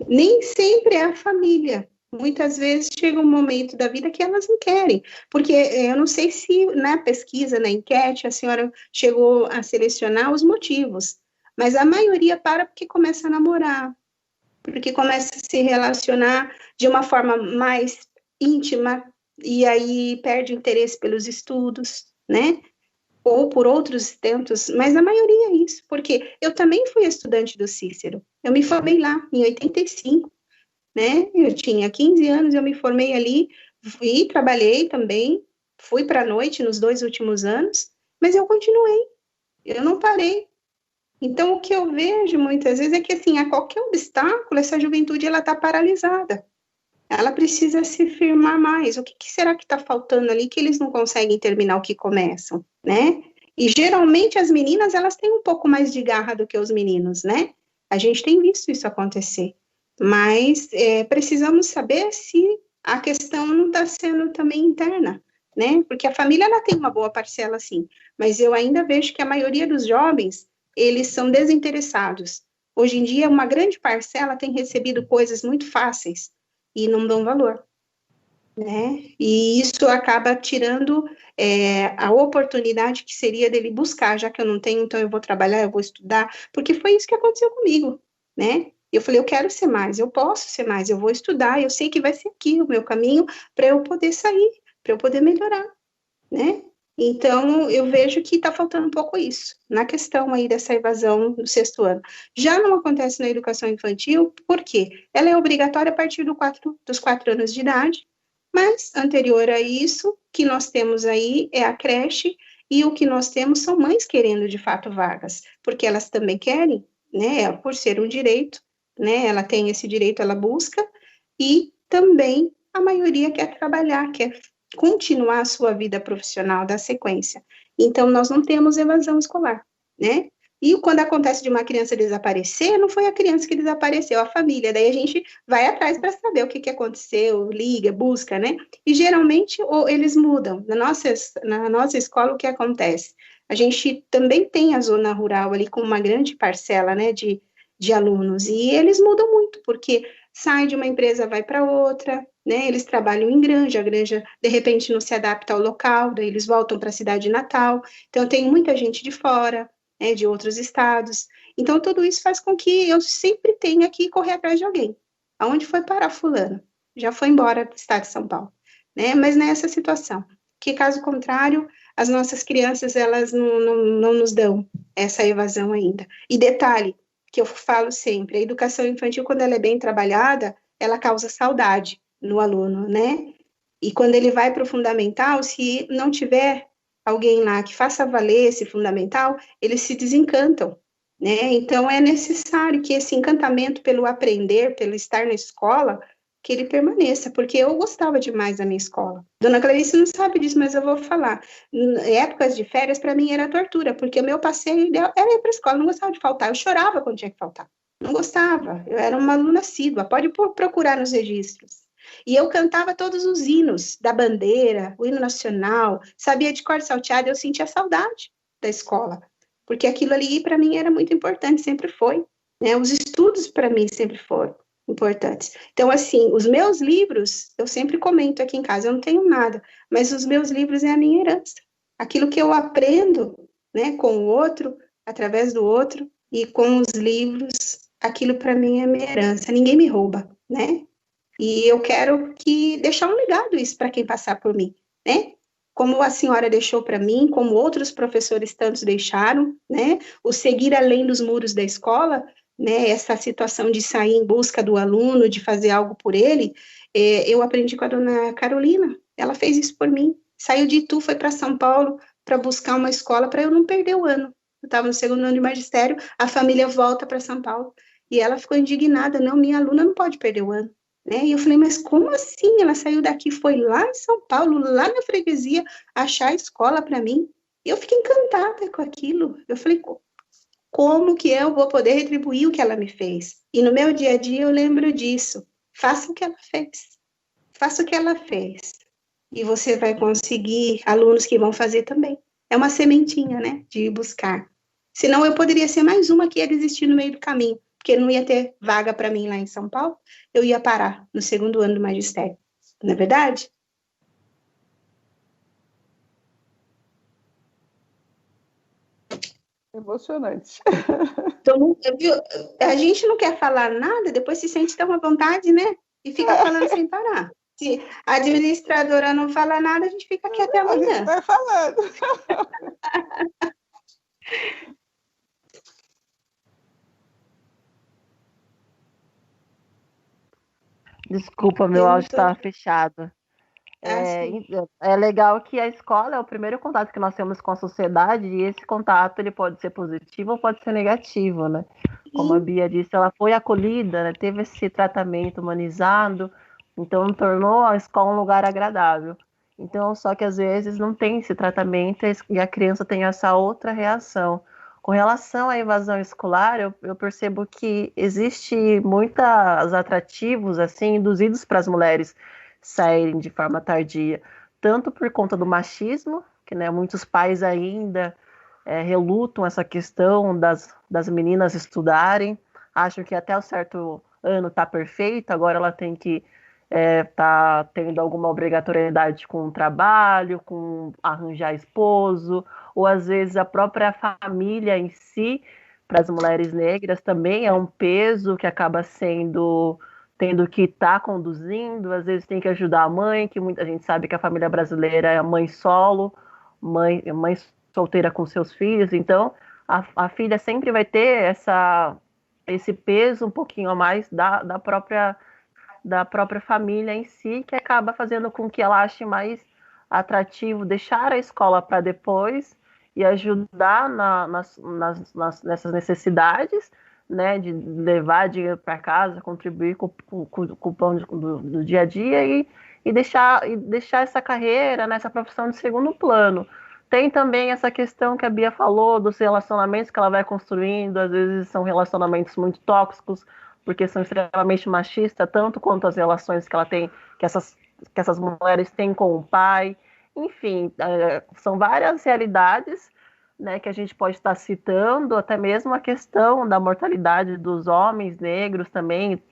Nem sempre é a família. Muitas vezes chega um momento da vida que elas não querem, porque eu não sei se na pesquisa, na enquete, a senhora chegou a selecionar os motivos, mas a maioria para porque começa a namorar, porque começa a se relacionar de uma forma mais íntima, e aí perde interesse pelos estudos, né? Ou por outros tentos, mas a maioria é isso, porque eu também fui estudante do Cícero, eu me formei lá em 85, né? Eu tinha 15 anos, eu me formei ali, e trabalhei também, fui para a noite nos 2 últimos anos, mas eu continuei, eu não parei. Então, o que eu vejo muitas vezes é que, assim, a qualquer obstáculo, essa juventude, ela está paralisada. Ela precisa se firmar mais. O que será que está faltando ali que eles não conseguem terminar o que começam, né? E geralmente as meninas, elas têm um pouco mais de garra do que os meninos, né? A gente tem visto isso acontecer. Mas precisamos saber se a questão não está sendo também interna, né? Porque a família, ela tem uma boa parcela, sim. Mas eu ainda vejo que a maioria dos jovens, eles são desinteressados. Hoje em dia, uma grande parcela tem recebido coisas muito fáceis, e não dão valor, né? E isso acaba tirando a oportunidade que seria dele buscar, já que eu não tenho, então eu vou trabalhar, eu vou estudar, porque foi isso que aconteceu comigo, né? Eu falei, eu quero ser mais, eu posso ser mais, eu vou estudar, eu sei que vai ser aqui o meu caminho para eu poder sair, para eu poder melhorar, né? Então, eu vejo que está faltando um pouco isso, na questão aí dessa evasão do 6º ano. Já não acontece na educação infantil, por quê? Ela é obrigatória a partir dos 4 anos de idade, mas, anterior a isso, o que nós temos aí é a creche, e o que nós temos são mães querendo, de fato, vagas, porque elas também querem, né, por ser um direito, né, ela tem esse direito, ela busca, e também a maioria quer trabalhar, quer continuar a sua vida profissional da sequência. Então, nós não temos evasão escolar, né? E quando acontece de uma criança desaparecer, não foi a criança que desapareceu, a família. Daí a gente vai atrás para saber o que aconteceu, liga, busca, né? E geralmente eles mudam. Na nossa escola, o que acontece? A gente também tem a zona rural ali com uma grande parcela, né, de alunos. E eles mudam muito, porque sai de uma empresa, vai para outra, né? Eles trabalham em granja, a granja de repente não se adapta ao local, daí eles voltam para a cidade natal. Então tem muita gente de fora, né, de outros estados. Então tudo isso faz com que eu sempre tenha que correr atrás de alguém. Aonde foi parar fulano? Já foi embora do estado de São Paulo, né? Mas nessa situação, que caso contrário, as nossas crianças, elas não nos dão essa evasão ainda. E detalhe, que eu falo sempre, a educação infantil, quando ela é bem trabalhada, ela causa saudade no aluno, né? E quando ele vai para o fundamental, se não tiver alguém lá que faça valer esse fundamental, eles se desencantam, né? Então, é necessário que esse encantamento pelo aprender, pelo estar na escola, que ele permaneça, porque eu gostava demais da minha escola. Dona Clarice não sabe disso, mas eu vou falar. Em épocas de férias, para mim, era tortura, porque o meu passeio ideal era ir para a escola, não gostava de faltar, eu chorava quando tinha que faltar. Não gostava, eu era uma aluna assídua, pode procurar nos registros. E eu cantava todos os hinos da bandeira, o hino nacional, sabia de cor salteada, eu sentia saudade da escola, porque aquilo ali para mim era muito importante, sempre foi, né? Os estudos para mim sempre foram importantes. Então, assim, os meus livros, eu sempre comento aqui em casa, eu não tenho nada, mas os meus livros é a minha herança. Aquilo que eu aprendo, né, com o outro, através do outro, e com os livros, aquilo para mim é minha herança, ninguém me rouba, né? E eu quero deixar um legado isso para quem passar por mim, né? Como a senhora deixou para mim, como outros professores tantos deixaram, né? O seguir além dos muros da escola, né? Essa situação de sair em busca do aluno, de fazer algo por ele, eu aprendi com a dona Carolina. Ela fez isso por mim. Saiu de Itu, foi para São Paulo para buscar uma escola para eu não perder o ano. Eu estava no segundo ano de magistério, a família volta para São Paulo. E ela ficou indignada, não, minha aluna não pode perder o ano. Né? E eu falei, mas como assim? Ela saiu daqui, foi lá em São Paulo, lá na freguesia, achar a escola para mim. E eu fiquei encantada com aquilo. Eu falei, como que eu vou poder retribuir o que ela me fez? E no meu dia a dia eu lembro disso. Faça o que ela fez. Faça o que ela fez. E você vai conseguir alunos que vão fazer também. É uma sementinha, né? De ir buscar. Senão eu poderia ser mais uma que ia desistir no meio do caminho, porque não ia ter vaga para mim lá em São Paulo, eu ia parar no segundo ano do magistério. Não é verdade? Emocionante. Então, a gente não quer falar nada, depois se sente tão à vontade, né? E fica falando sem parar. Se a administradora não fala nada, a gente fica aqui até amanhã. A gente vai falando. Desculpa, meu áudio estava fechado. É legal que a escola é o primeiro contato que nós temos com a sociedade, e esse contato ele pode ser positivo ou pode ser negativo, né? Como a Bia disse, ela foi acolhida, né? Teve esse tratamento humanizado, então tornou a escola um lugar agradável. Então, só que às vezes não tem esse tratamento e a criança tem essa outra reação. Com relação à evasão escolar, eu percebo que existe muitos atrativos assim induzidos para as mulheres saírem de forma tardia, tanto por conta do machismo, que né, muitos pais ainda relutam essa questão das meninas estudarem, acham que até o certo ano está perfeito, agora ela tem que tá tendo alguma obrigatoriedade com o trabalho, com arranjar esposo, ou às vezes a própria família em si, para as mulheres negras, também é um peso que acaba sendo tendo que estar conduzindo, às vezes tem que ajudar a mãe, que muita gente sabe que a família brasileira é a mãe solo, mãe solteira com seus filhos, então a filha sempre vai ter esse peso um pouquinho a mais da própria família em si, que acaba fazendo com que ela ache mais atrativo deixar a escola para depois e ajudar nessas necessidades, né, de levar dinheiro para casa, contribuir com o pão do dia a dia e deixar essa carreira, né, essa profissão de segundo plano. Tem também essa questão que a Bia falou dos relacionamentos que ela vai construindo, às vezes são relacionamentos muito tóxicos, porque são extremamente machistas, tanto quanto as relações que ela tem, que essas mulheres têm com o pai. Enfim, são várias realidades, né, que a gente pode estar citando, até mesmo a questão da mortalidade dos homens negros também.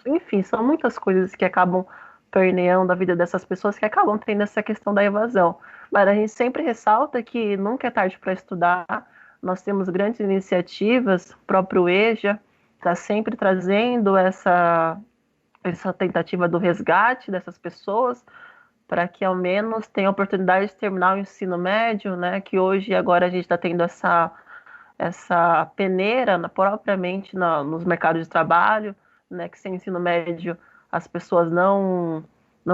Enfim, são muitas coisas que acabam permeando a vida dessas pessoas que acabam tendo essa questão da evasão. Mas a gente sempre ressalta que nunca é tarde para estudar, nós temos grandes iniciativas, o próprio EJA está sempre trazendo essa tentativa do resgate dessas pessoas, para que ao menos tenham a oportunidade de terminar o ensino médio, né? Que hoje agora a gente está tendo essa peneira propriamente nos mercados de trabalho, né? Que sem ensino médio as pessoas não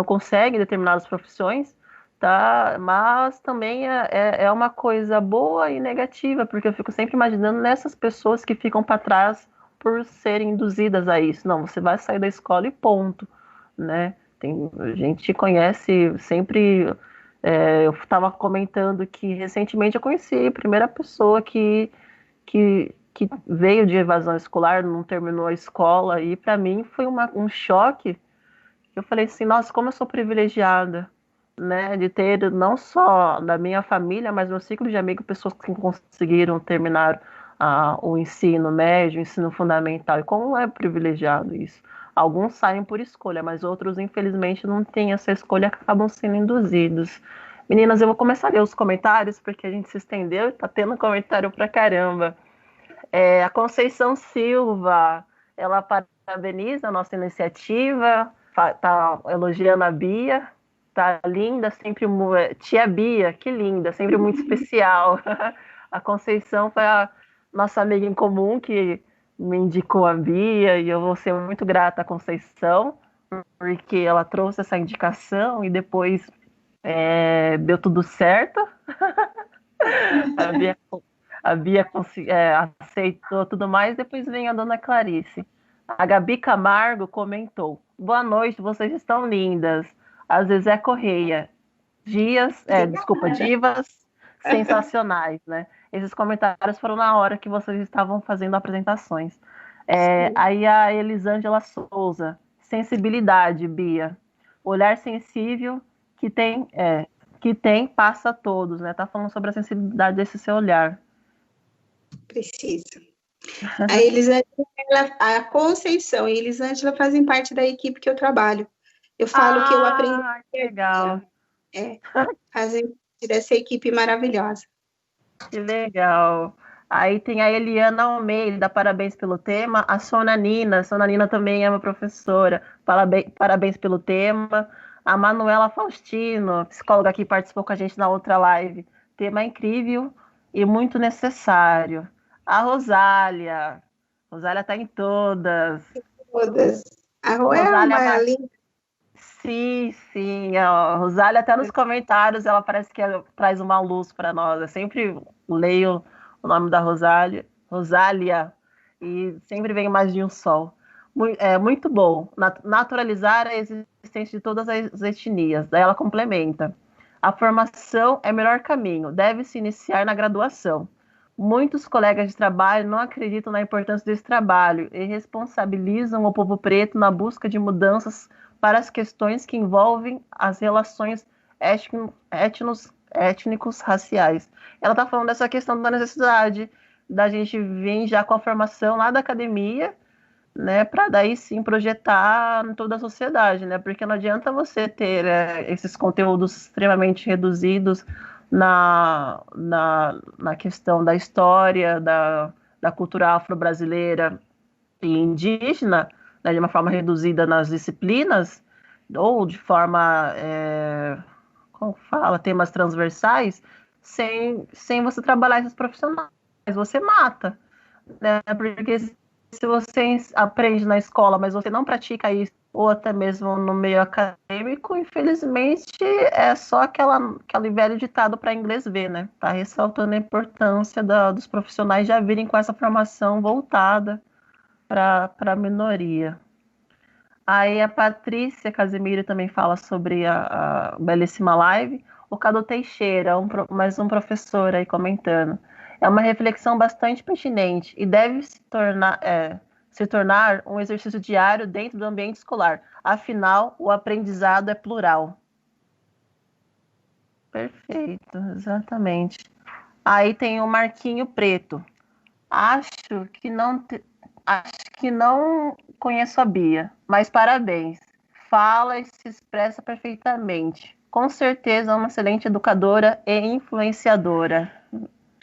conseguem determinadas profissões, tá? Mas também é uma coisa boa e negativa, porque eu fico sempre imaginando nessas pessoas que ficam para trás por serem induzidas a isso. Não, você vai sair da escola e ponto, né? A gente conhece sempre. Eu estava comentando que recentemente eu conheci a primeira pessoa que veio de evasão escolar, não terminou a escola, e para mim foi um choque. Eu falei assim, nossa, como eu sou privilegiada, né, de ter não só da minha família, mas meu ciclo de amigos, pessoas que conseguiram terminar o ensino médio, o ensino fundamental, e como é privilegiado isso. Alguns saem por escolha, mas outros, infelizmente, não têm essa escolha, acabam sendo induzidos. Meninas, eu vou começar a ler os comentários, porque a gente se estendeu e tá tendo comentário pra caramba. A Conceição Silva, ela parabeniza a nossa iniciativa, tá elogiando a Bia, tá linda, sempre tia Bia, que linda, sempre muito especial. A Conceição foi a nossa amiga em comum que me indicou a Bia e eu vou ser muito grata à Conceição, porque ela trouxe essa indicação e depois deu tudo certo. A Bia, aceitou tudo mais, depois vem a dona Clarice. A Gabi Camargo comentou: boa noite, vocês estão lindas. A Zezé Correia, divas sensacionais, né? Esses comentários foram na hora que vocês estavam fazendo apresentações. Aí a Elisângela Souza, sensibilidade, Bia. Olhar sensível que tem passa a todos, né? Tá falando sobre a sensibilidade desse seu olhar. Precisa. A Elisângela, a Conceição e a Elisângela fazem parte da equipe que eu trabalho. Eu falo que eu aprendi. Que legal. Fazem parte dessa equipe maravilhosa. Que legal. Aí tem a Eliana Almeida, parabéns pelo tema. A Sona Nina também é uma professora, parabéns pelo tema. A Manuela Faustino, psicóloga que participou com a gente na outra live. Tema incrível e muito necessário. A Rosália está em todas. Todas. A Rosália é uma linda. Sim. A Rosália até nos comentários, ela parece que traz uma luz para nós. Eu sempre leio o nome da Rosália, e sempre vem mais de um sol. Muito bom. Naturalizar a existência de todas as etnias. Daí ela complementa. A formação é o melhor caminho. Deve se iniciar na graduação. Muitos colegas de trabalho não acreditam na importância desse trabalho e responsabilizam o povo preto na busca de mudanças para as questões que envolvem as relações étnicos raciais. Ela está falando dessa questão da necessidade da gente vir já com a formação lá da academia, né, para daí sim projetar em toda a sociedade, né, porque não adianta você ter esses conteúdos extremamente reduzidos na questão da história, da cultura afro-brasileira e indígena, né, de uma forma reduzida nas disciplinas, ou de forma, como fala, temas transversais, sem você trabalhar esses profissionais, você mata, né, porque se você aprende na escola, mas você não pratica isso, ou até mesmo no meio acadêmico, infelizmente é só aquele velho ditado para inglês ver, né? Tá ressaltando a importância dos profissionais já virem com essa formação voltada para a minoria. Aí a Patrícia Casemiro também fala sobre a belíssima live. O Cadu Teixeira, mais um professor aí comentando. É uma reflexão bastante pertinente e deve se tornar um exercício diário dentro do ambiente escolar. Afinal, o aprendizado é plural. Perfeito, exatamente. Aí tem o Marquinho Preto. Acho que não conheço a Bia, mas parabéns. Fala e se expressa perfeitamente. Com certeza é uma excelente educadora e influenciadora.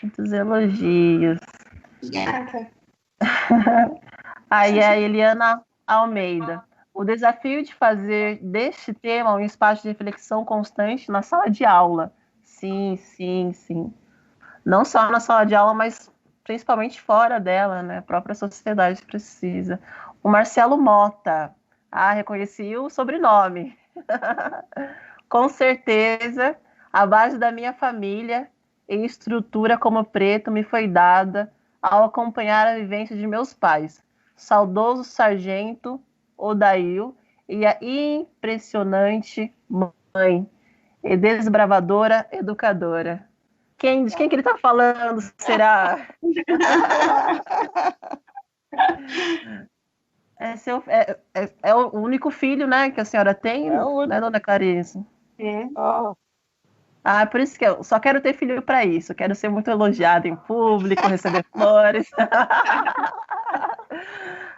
Muitos elogios. Obrigada. Aí a Eliana Almeida. O desafio de fazer deste tema um espaço de reflexão constante na sala de aula. Sim. Não só na sala de aula, mas principalmente fora dela, né? A própria sociedade precisa. O Marcelo Mota. Reconheci o sobrenome. Com certeza, a base da minha família e estrutura como preto me foi dada ao acompanhar a vivência de meus pais, saudoso sargento Odail e a impressionante mãe e desbravadora educadora. De quem que ele está falando, será? É o único filho, né, que a senhora tem, né, dona Clarice? Por isso que eu só quero ter filho para isso. Eu quero ser muito elogiada em público, receber flores.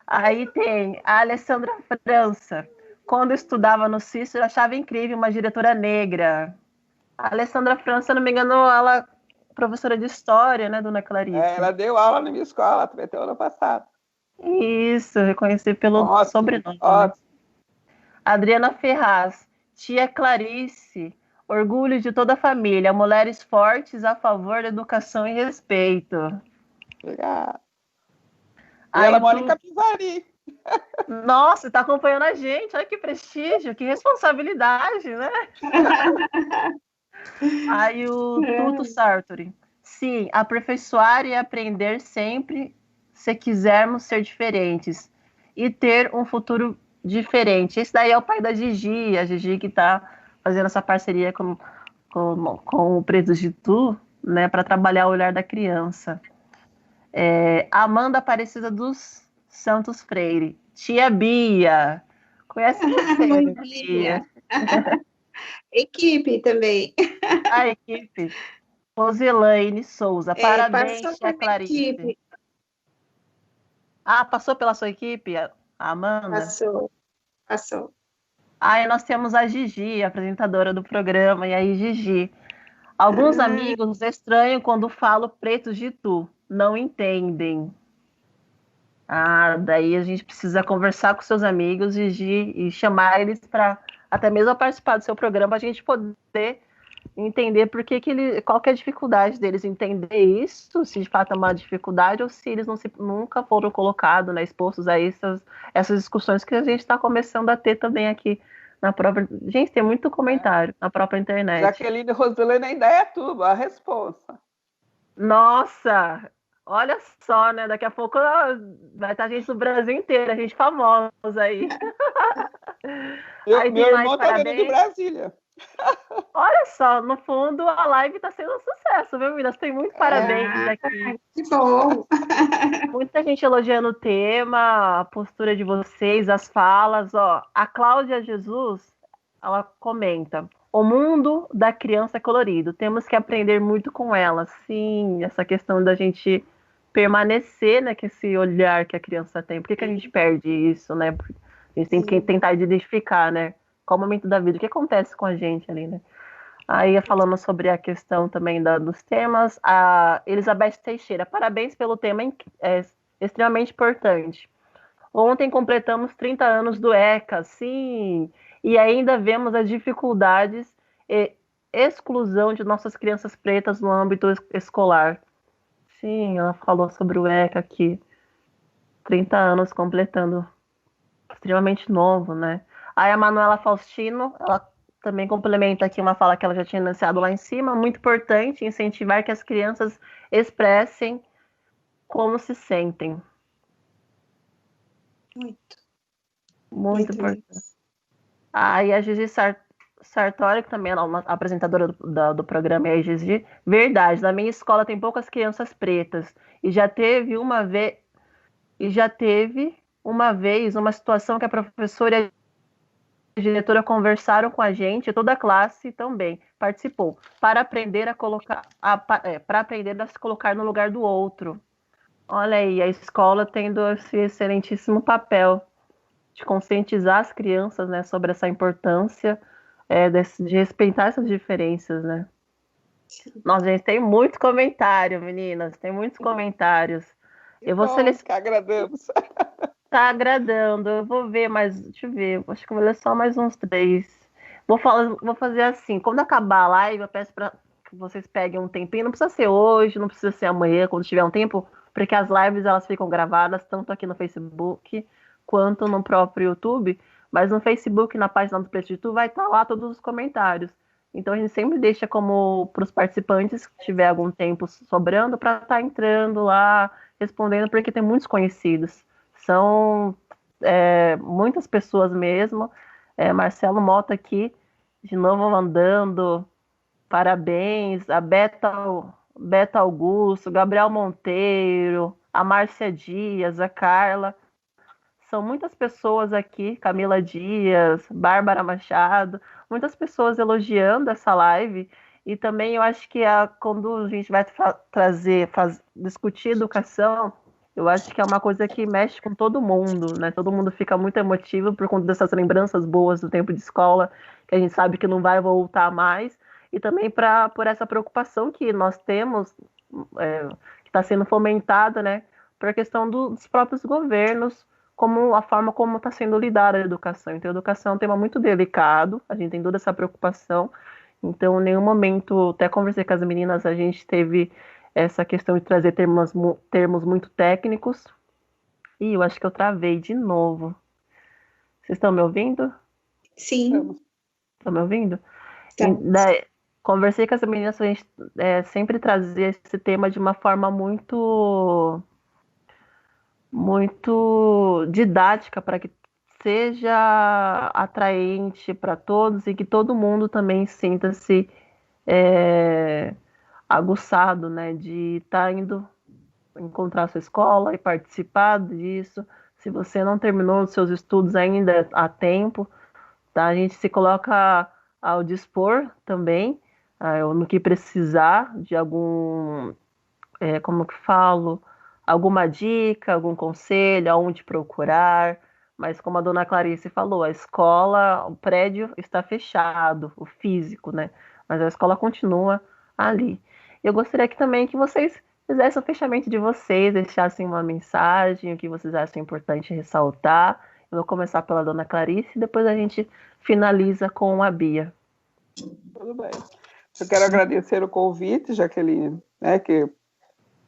Aí tem a Alessandra França. Quando eu estudava no Cícero, eu achava incrível uma diretora negra. A Alessandra França, se não me engano, ela é professora de história, né, dona Clarice? Ela deu aula na minha escola, também até ano passado. Isso, reconheci pelo Ótimo, sobrenome, né? ótimo. Adriana Ferraz, tia Clarice, orgulho de toda a família, mulheres fortes a favor da educação e respeito. Obrigado. E ela Aí mora em tu, Capivari. nossa, tá acompanhando a gente, olha que prestígio, que responsabilidade, né? Aí o Tuto Sartori, sim, aperfeiçoar e aprender sempre se quisermos ser diferentes e ter um futuro diferente. Esse daí é o pai da Gigi, a Gigi que tá fazendo essa parceria com o Preto de Tu, né, para trabalhar o olhar da criança. Amanda Aparecida dos Santos Freire. Tia Bia. Conhece você, Mãe né, Bia? Bia. Equipe também. A equipe. Roselaine Souza. Parabéns, Passou por tia minha Clarice. equipe. Ah, passou pela sua equipe, a Amanda? Passou. Ah, e nós temos a Gigi, apresentadora do programa. E aí, Gigi? Alguns Ah, amigos estranham quando falo pretos de tu. Não entendem. Ah, daí a gente precisa conversar com seus amigos e chamar eles para até mesmo participar do seu programa, para a gente poder entender qual que é a dificuldade deles entender isso, se de fato é uma dificuldade ou se eles nunca foram colocados, né, expostos a essas discussões que a gente está começando a ter também aqui na própria. Gente, tem muito comentário na própria internet. Jaqueline e Roselene ainda é tudo, a resposta. Nossa, olha só, né? Daqui a pouco vai estar gente do Brasil inteiro, a gente famosa aí. Aí Meu tem mais irmão tá vendo de parabéns. Brasília. Olha só, no fundo a live está sendo um sucesso, viu, meninas? Tem muito parabéns aqui. que bom. Muita gente elogiando o tema, a postura de vocês, as falas. Ó, a Cláudia Jesus, ela comenta: o mundo da criança é colorido. Temos que aprender muito com ela. Sim, essa questão da gente permanecer, né, com esse olhar que a criança tem. Por que a gente perde isso, né? A gente tem que tentar identificar, né? Qual o momento da vida, o que acontece com a gente ali, né? Aí, falando sobre a questão também dos temas, a Elizabeth Teixeira, parabéns pelo tema, é extremamente importante. Ontem completamos 30 anos do ECA, sim, e ainda vemos as dificuldades e exclusão de nossas crianças pretas no âmbito escolar. Sim, ela falou sobre o ECA aqui, 30 anos completando, extremamente novo, né? Aí a Manuela Faustino, ela também complementa aqui uma fala que ela já tinha anunciado lá em cima, muito importante incentivar que as crianças expressem como se sentem. Muito, Muito muito importante. mesmo. Aí a Gigi Sartori, que também é uma apresentadora do programa, é a Gigi. Verdade, na minha escola tem poucas crianças pretas. E já teve uma vez uma situação que a professora a diretora conversaram com a gente, toda a classe também participou, para aprender para aprender a se colocar no lugar do outro. Olha aí, a escola tendo esse excelentíssimo papel de conscientizar as crianças, né, sobre essa importância de respeitar essas diferenças, né? Nossa, gente, tem muito comentário, meninas, tem muitos comentários. Que Eu vou bom, selecionar. que agradamos. Tá agradando. Eu vou ver mais. Deixa eu ver. Acho que eu vou ler só mais uns 3. Vou fazer assim. Quando acabar a live, eu peço para que vocês peguem um tempinho. Não precisa ser hoje, não precisa ser amanhã, quando tiver um tempo, porque as lives elas ficam gravadas tanto aqui no Facebook quanto no próprio YouTube. Mas no Facebook, na página do Preço de Tu, vai estar lá todos os comentários. Então a gente sempre deixa como para os participantes que tiver algum tempo sobrando para estar entrando lá, respondendo, porque tem muitos conhecidos. São muitas pessoas mesmo. Marcelo Mota aqui, de novo mandando parabéns. A Beta Augusto, Gabriel Monteiro, a Márcia Dias, a Carla. São muitas pessoas aqui, Camila Dias, Bárbara Machado, muitas pessoas elogiando essa live. E também eu acho que quando a gente vai discutir educação, eu acho que é uma coisa que mexe com todo mundo, né? Todo mundo fica muito emotivo por conta dessas lembranças boas do tempo de escola, que a gente sabe que não vai voltar mais, e também por essa preocupação que nós temos, que está sendo fomentada, né? por questão dos próprios governos, como a forma como está sendo lidada a educação. Então, a educação é um tema muito delicado, a gente tem toda essa preocupação. Então, em nenhum momento, até conversei com as meninas, a gente teve essa questão de trazer termos muito técnicos. E eu acho que eu travei de novo. Vocês estão me ouvindo? Sim. Estão me ouvindo? Então, Conversei com as meninas, a gente sempre trazia esse tema de uma forma muito didática, para que seja atraente para todos e que todo mundo também sinta-se aguçado, né, de estar indo encontrar sua escola e participar disso. Se você não terminou os seus estudos ainda há tempo, tá? A gente se coloca ao dispor também, no que precisar de algum, como que falo, alguma dica, algum conselho, aonde procurar. Mas como a dona Clarice falou, a escola, o prédio está fechado, o físico, né? Mas a escola continua ali. Eu gostaria que também que vocês fizessem o fechamento de vocês, deixassem uma mensagem, o que vocês acham importante ressaltar. Eu vou começar pela dona Clarice e depois a gente finaliza com a Bia. Tudo bem. Eu quero agradecer o convite, Jaqueline, né, que,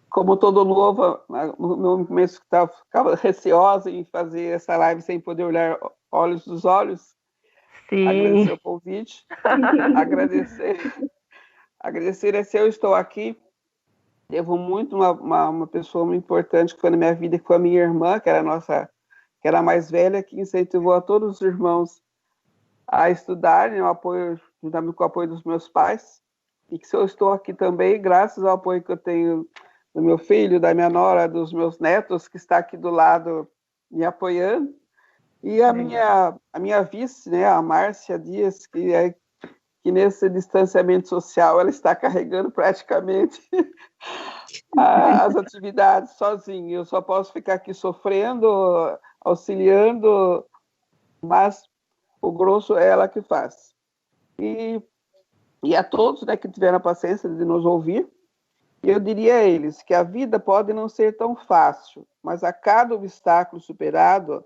como todo novo, no começo ficava receosa em fazer essa live sem poder olhar olhos dos olhos. Sim. Agradecer o convite. Agradecer é se eu estou aqui. Devo muito uma pessoa muito importante que foi na minha vida, que foi a minha irmã, que era a mais velha, que incentivou a todos os irmãos a estudarem, juntamente com o apoio dos meus pais. E que se eu estou aqui também, graças ao apoio que eu tenho do meu filho, da minha nora, dos meus netos, que está aqui do lado me apoiando. E a minha vice, né, a Márcia Dias, que nesse distanciamento social ela está carregando praticamente as atividades sozinha. Eu só posso ficar aqui sofrendo, auxiliando, mas o grosso é ela que faz. E a todos, né, que tiveram a paciência de nos ouvir, eu diria a eles que a vida pode não ser tão fácil, mas a cada obstáculo superado,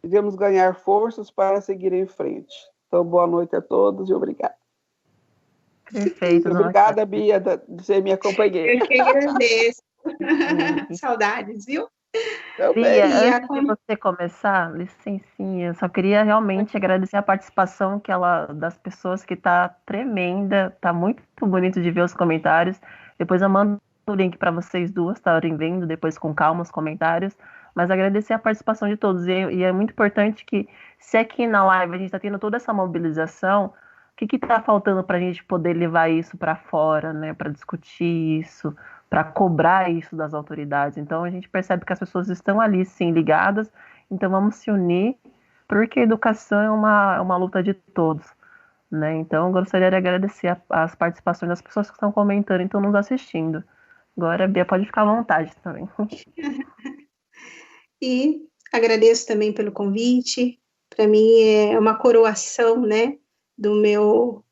devemos ganhar forças para seguir em frente. Então, boa noite a todos e obrigado. Perfeito. Obrigada, Bia, de ser minha companheira. Eu que agradeço. Saudades, viu? Bia, antes de você começar, licencinha, eu só queria realmente agradecer a participação das pessoas, que tá tremenda, tá muito bonito de ver os comentários. Depois eu mando o link para vocês duas estarem vendo, depois com calma os comentários, mas agradecer a participação de todos, e é muito importante que, se aqui na live a gente está tendo toda essa mobilização, o que está faltando para a gente poder levar isso para fora, né, para discutir isso, para cobrar isso das autoridades? Então a gente percebe que as pessoas estão ali, sim, ligadas. Então vamos se unir, porque a educação é uma luta de todos, né? Então eu gostaria de agradecer as participações das pessoas que estão comentando e estão nos assistindo. Agora a Bia pode ficar à vontade também. E agradeço também pelo convite. Para mim é uma coroação, né, do meu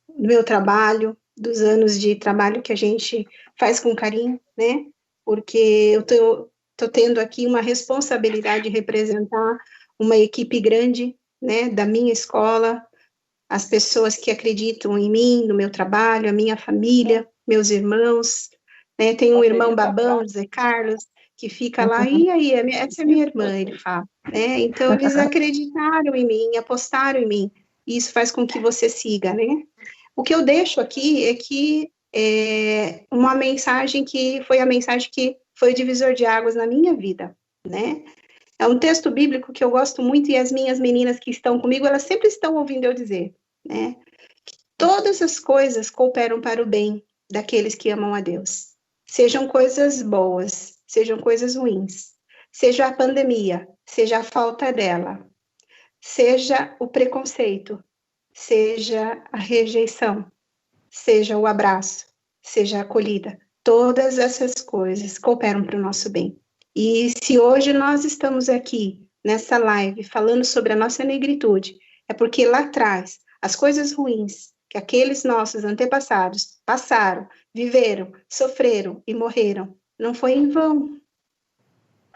trabalho, dos anos de trabalho que a gente faz com carinho, né? Porque eu tô tendo aqui uma responsabilidade de representar uma equipe grande, né, da minha escola, as pessoas que acreditam em mim, no meu trabalho, a minha família, meus irmãos, né? Tem um irmão babão, José Carlos, que fica lá, e aí, essa é minha irmã, ele fala, né? Então, eles acreditaram em mim, apostaram em mim, e isso faz com que você siga, né? O que eu deixo aqui é que uma mensagem que foi a mensagem que foi o divisor de águas na minha vida, né? É um texto bíblico que eu gosto muito, e as minhas meninas que estão comigo, elas sempre estão ouvindo eu dizer, né? Que todas as coisas cooperam para o bem daqueles que amam a Deus. Sejam coisas boas, sejam coisas ruins, seja a pandemia, seja a falta dela, seja o preconceito, seja a rejeição, seja o abraço, seja a acolhida. Todas essas coisas cooperam para o nosso bem. E se hoje nós estamos aqui, nessa live, falando sobre a nossa negritude, é porque lá atrás, as coisas ruins que aqueles nossos antepassados passaram, viveram, sofreram e morreram, não foi em vão.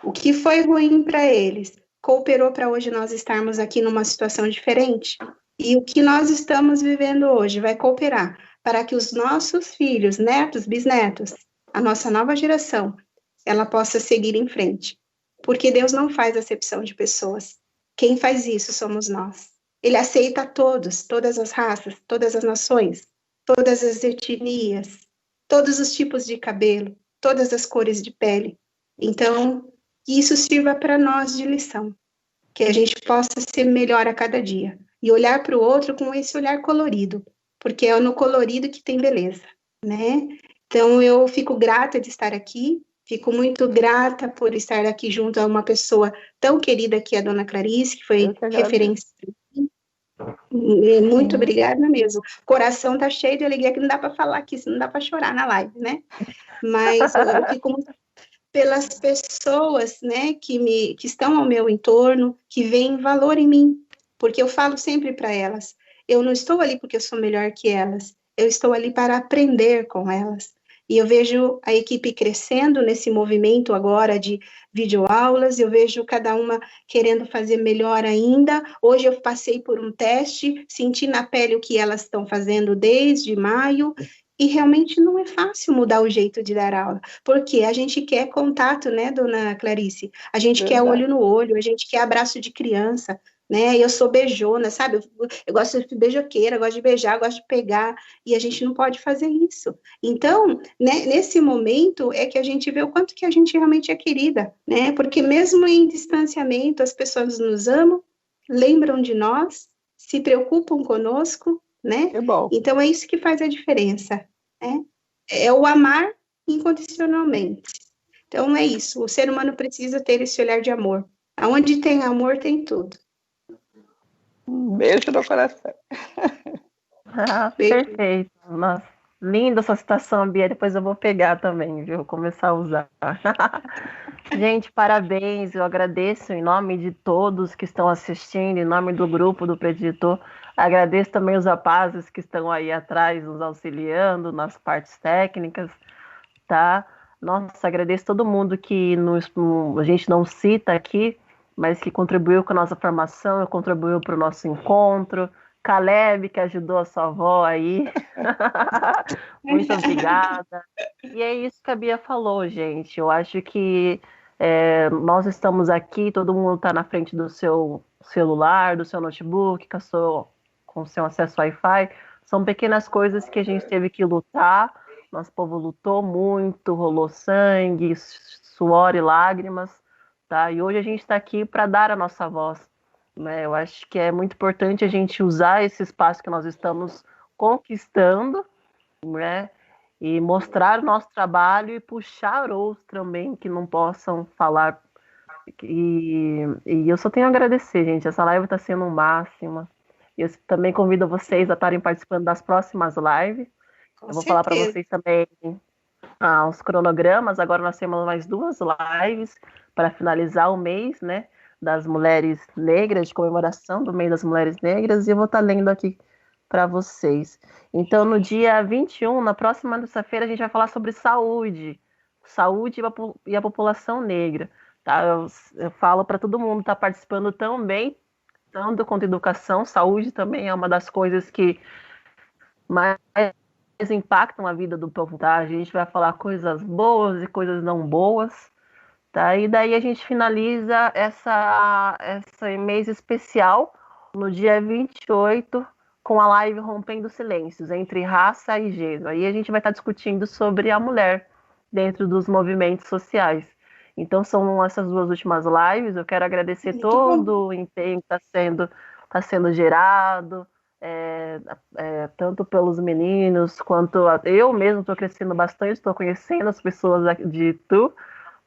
O que foi ruim para eles cooperou para hoje nós estarmos aqui numa situação diferente. E o que nós estamos vivendo hoje vai cooperar para que os nossos filhos, netos, bisnetos, a nossa nova geração, ela possa seguir em frente. Porque Deus não faz acepção de pessoas. Quem faz isso somos nós. Ele aceita todos, todas as raças, todas as nações, todas as etnias, todos os tipos de cabelo, todas as cores de pele. Então, que isso sirva para nós de lição, que a gente possa ser melhor a cada dia e olhar para o outro com esse olhar colorido, porque é no colorido que tem beleza, né? Então, eu fico grata de estar aqui, fico muito grata por estar aqui junto a uma pessoa tão querida que é a Dona Clarice, que foi referência. Muito obrigada mesmo. O coração tá cheio de alegria, que não dá para falar aqui, não dá para chorar na live, né? Mas eu fico muito pelas pessoas, né, que estão ao meu entorno, que veem valor em mim, porque eu falo sempre para elas, eu não estou ali porque eu sou melhor que elas, eu estou ali para aprender com elas. E eu vejo a equipe crescendo nesse movimento agora de videoaulas, eu vejo cada uma querendo fazer melhor ainda. Hoje eu passei por um teste, senti na pele o que elas estão fazendo desde maio, e realmente não é fácil mudar o jeito de dar aula, porque a gente quer contato, né, Dona Clarice? A gente quer olho no olho, a gente quer abraço de criança, né? Eu sou beijona, sabe? Eu gosto de beijoqueira, gosto de beijar, gosto de pegar, e a gente não pode fazer isso. Então, né, nesse momento é que a gente vê o quanto que a gente realmente é querida, né? Porque mesmo em distanciamento, as pessoas nos amam, lembram de nós, se preocupam conosco, né? Que bom. Então é isso que faz a diferença, né? É o amar incondicionalmente. Então é isso, o ser humano precisa ter esse olhar de amor. Aonde tem amor, tem tudo. Um beijo no coração. Perfeito. Nossa, linda essa citação, Bia. Depois eu vou pegar também, viu? Vou começar a usar. Gente, parabéns. Eu agradeço em nome de todos que estão assistindo, em nome do grupo do Preditor. Agradeço também os rapazes que estão aí atrás nos auxiliando nas partes técnicas, tá? Nossa, agradeço todo mundo que a gente não cita aqui, mas que contribuiu com a nossa formação, contribuiu para o nosso encontro. Caleb, que ajudou a sua avó aí. Muito obrigada. E é isso que a Bia falou, gente. Eu acho que nós estamos aqui, todo mundo está na frente do seu celular, do seu notebook, com o seu acesso Wi-Fi. São pequenas coisas que a gente teve que lutar. Nosso povo lutou muito, rolou sangue, suor e lágrimas, tá? E hoje a gente está aqui para dar a nossa voz, né? Eu acho que é muito importante a gente usar esse espaço que nós estamos conquistando, né? E mostrar o nosso trabalho e puxar outros também que não possam falar. E eu só tenho a agradecer, gente. Essa live está sendo o máximo. Eu também convido vocês a estarem participando das próximas lives. Eu vou falar para vocês também os cronogramas. Agora nós temos mais 2 lives para finalizar o mês, né, das mulheres negras, de comemoração do mês das mulheres negras, e eu vou estar lendo aqui para vocês. Então, no dia 21, na próxima terça-feira, a gente vai falar sobre saúde e a população negra. Tá? Eu falo para todo mundo estar participando também, tanto quanto educação. Saúde também é uma das coisas que mais impactam a vida do povo, tá? A gente vai falar coisas boas e coisas não boas, tá? E daí a gente finaliza esse mês especial no dia 28 com a live Rompendo Silêncios, entre raça e gênero. Aí a gente vai estar discutindo sobre a mulher dentro dos movimentos sociais. Então são essas 2 últimas lives. Eu quero agradecer todo o empenho que está sendo gerado, tanto pelos meninos, quanto eu mesmo estou crescendo bastante, estou conhecendo as pessoas de Itu,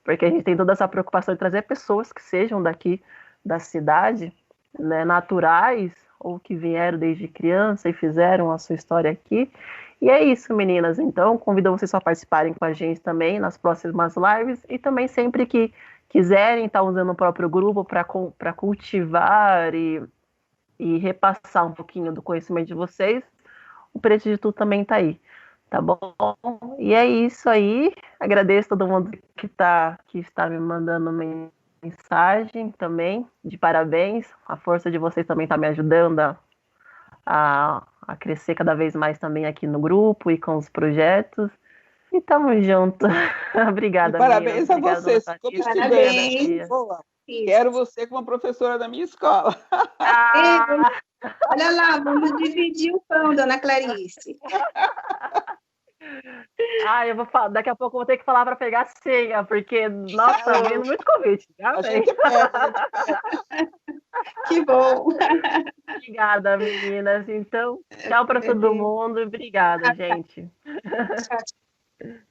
porque a gente tem toda essa preocupação de trazer pessoas que sejam daqui da cidade, né, naturais, ou que vieram desde criança e fizeram a sua história aqui. E é isso, meninas. Então, convido vocês a participarem com a gente também nas próximas lives, e também sempre que quiserem estar usando o próprio grupo para cultivar e repassar um pouquinho do conhecimento de vocês, o Preto de Tudo também está aí, tá bom? E é isso aí. Agradeço todo mundo que está me mandando mensagem também, de parabéns. A força de vocês também está me ajudando a crescer cada vez mais também aqui no grupo e com os projetos. E tamo junto. Obrigada, E parabéns meninas. a você, Obrigada, como Parabéns. estudante. Boa. Quero você como professora da minha escola. Ah, Olha lá, vamos dividir o pão, dona Clarice. eu vou falar, daqui a pouco eu vou ter que falar para pegar a senha, porque, nossa, tá vindo muito convite. A gente pega. Que bom. Obrigada, meninas. Então, tchau para todo mundo. Obrigada, gente. Tchau.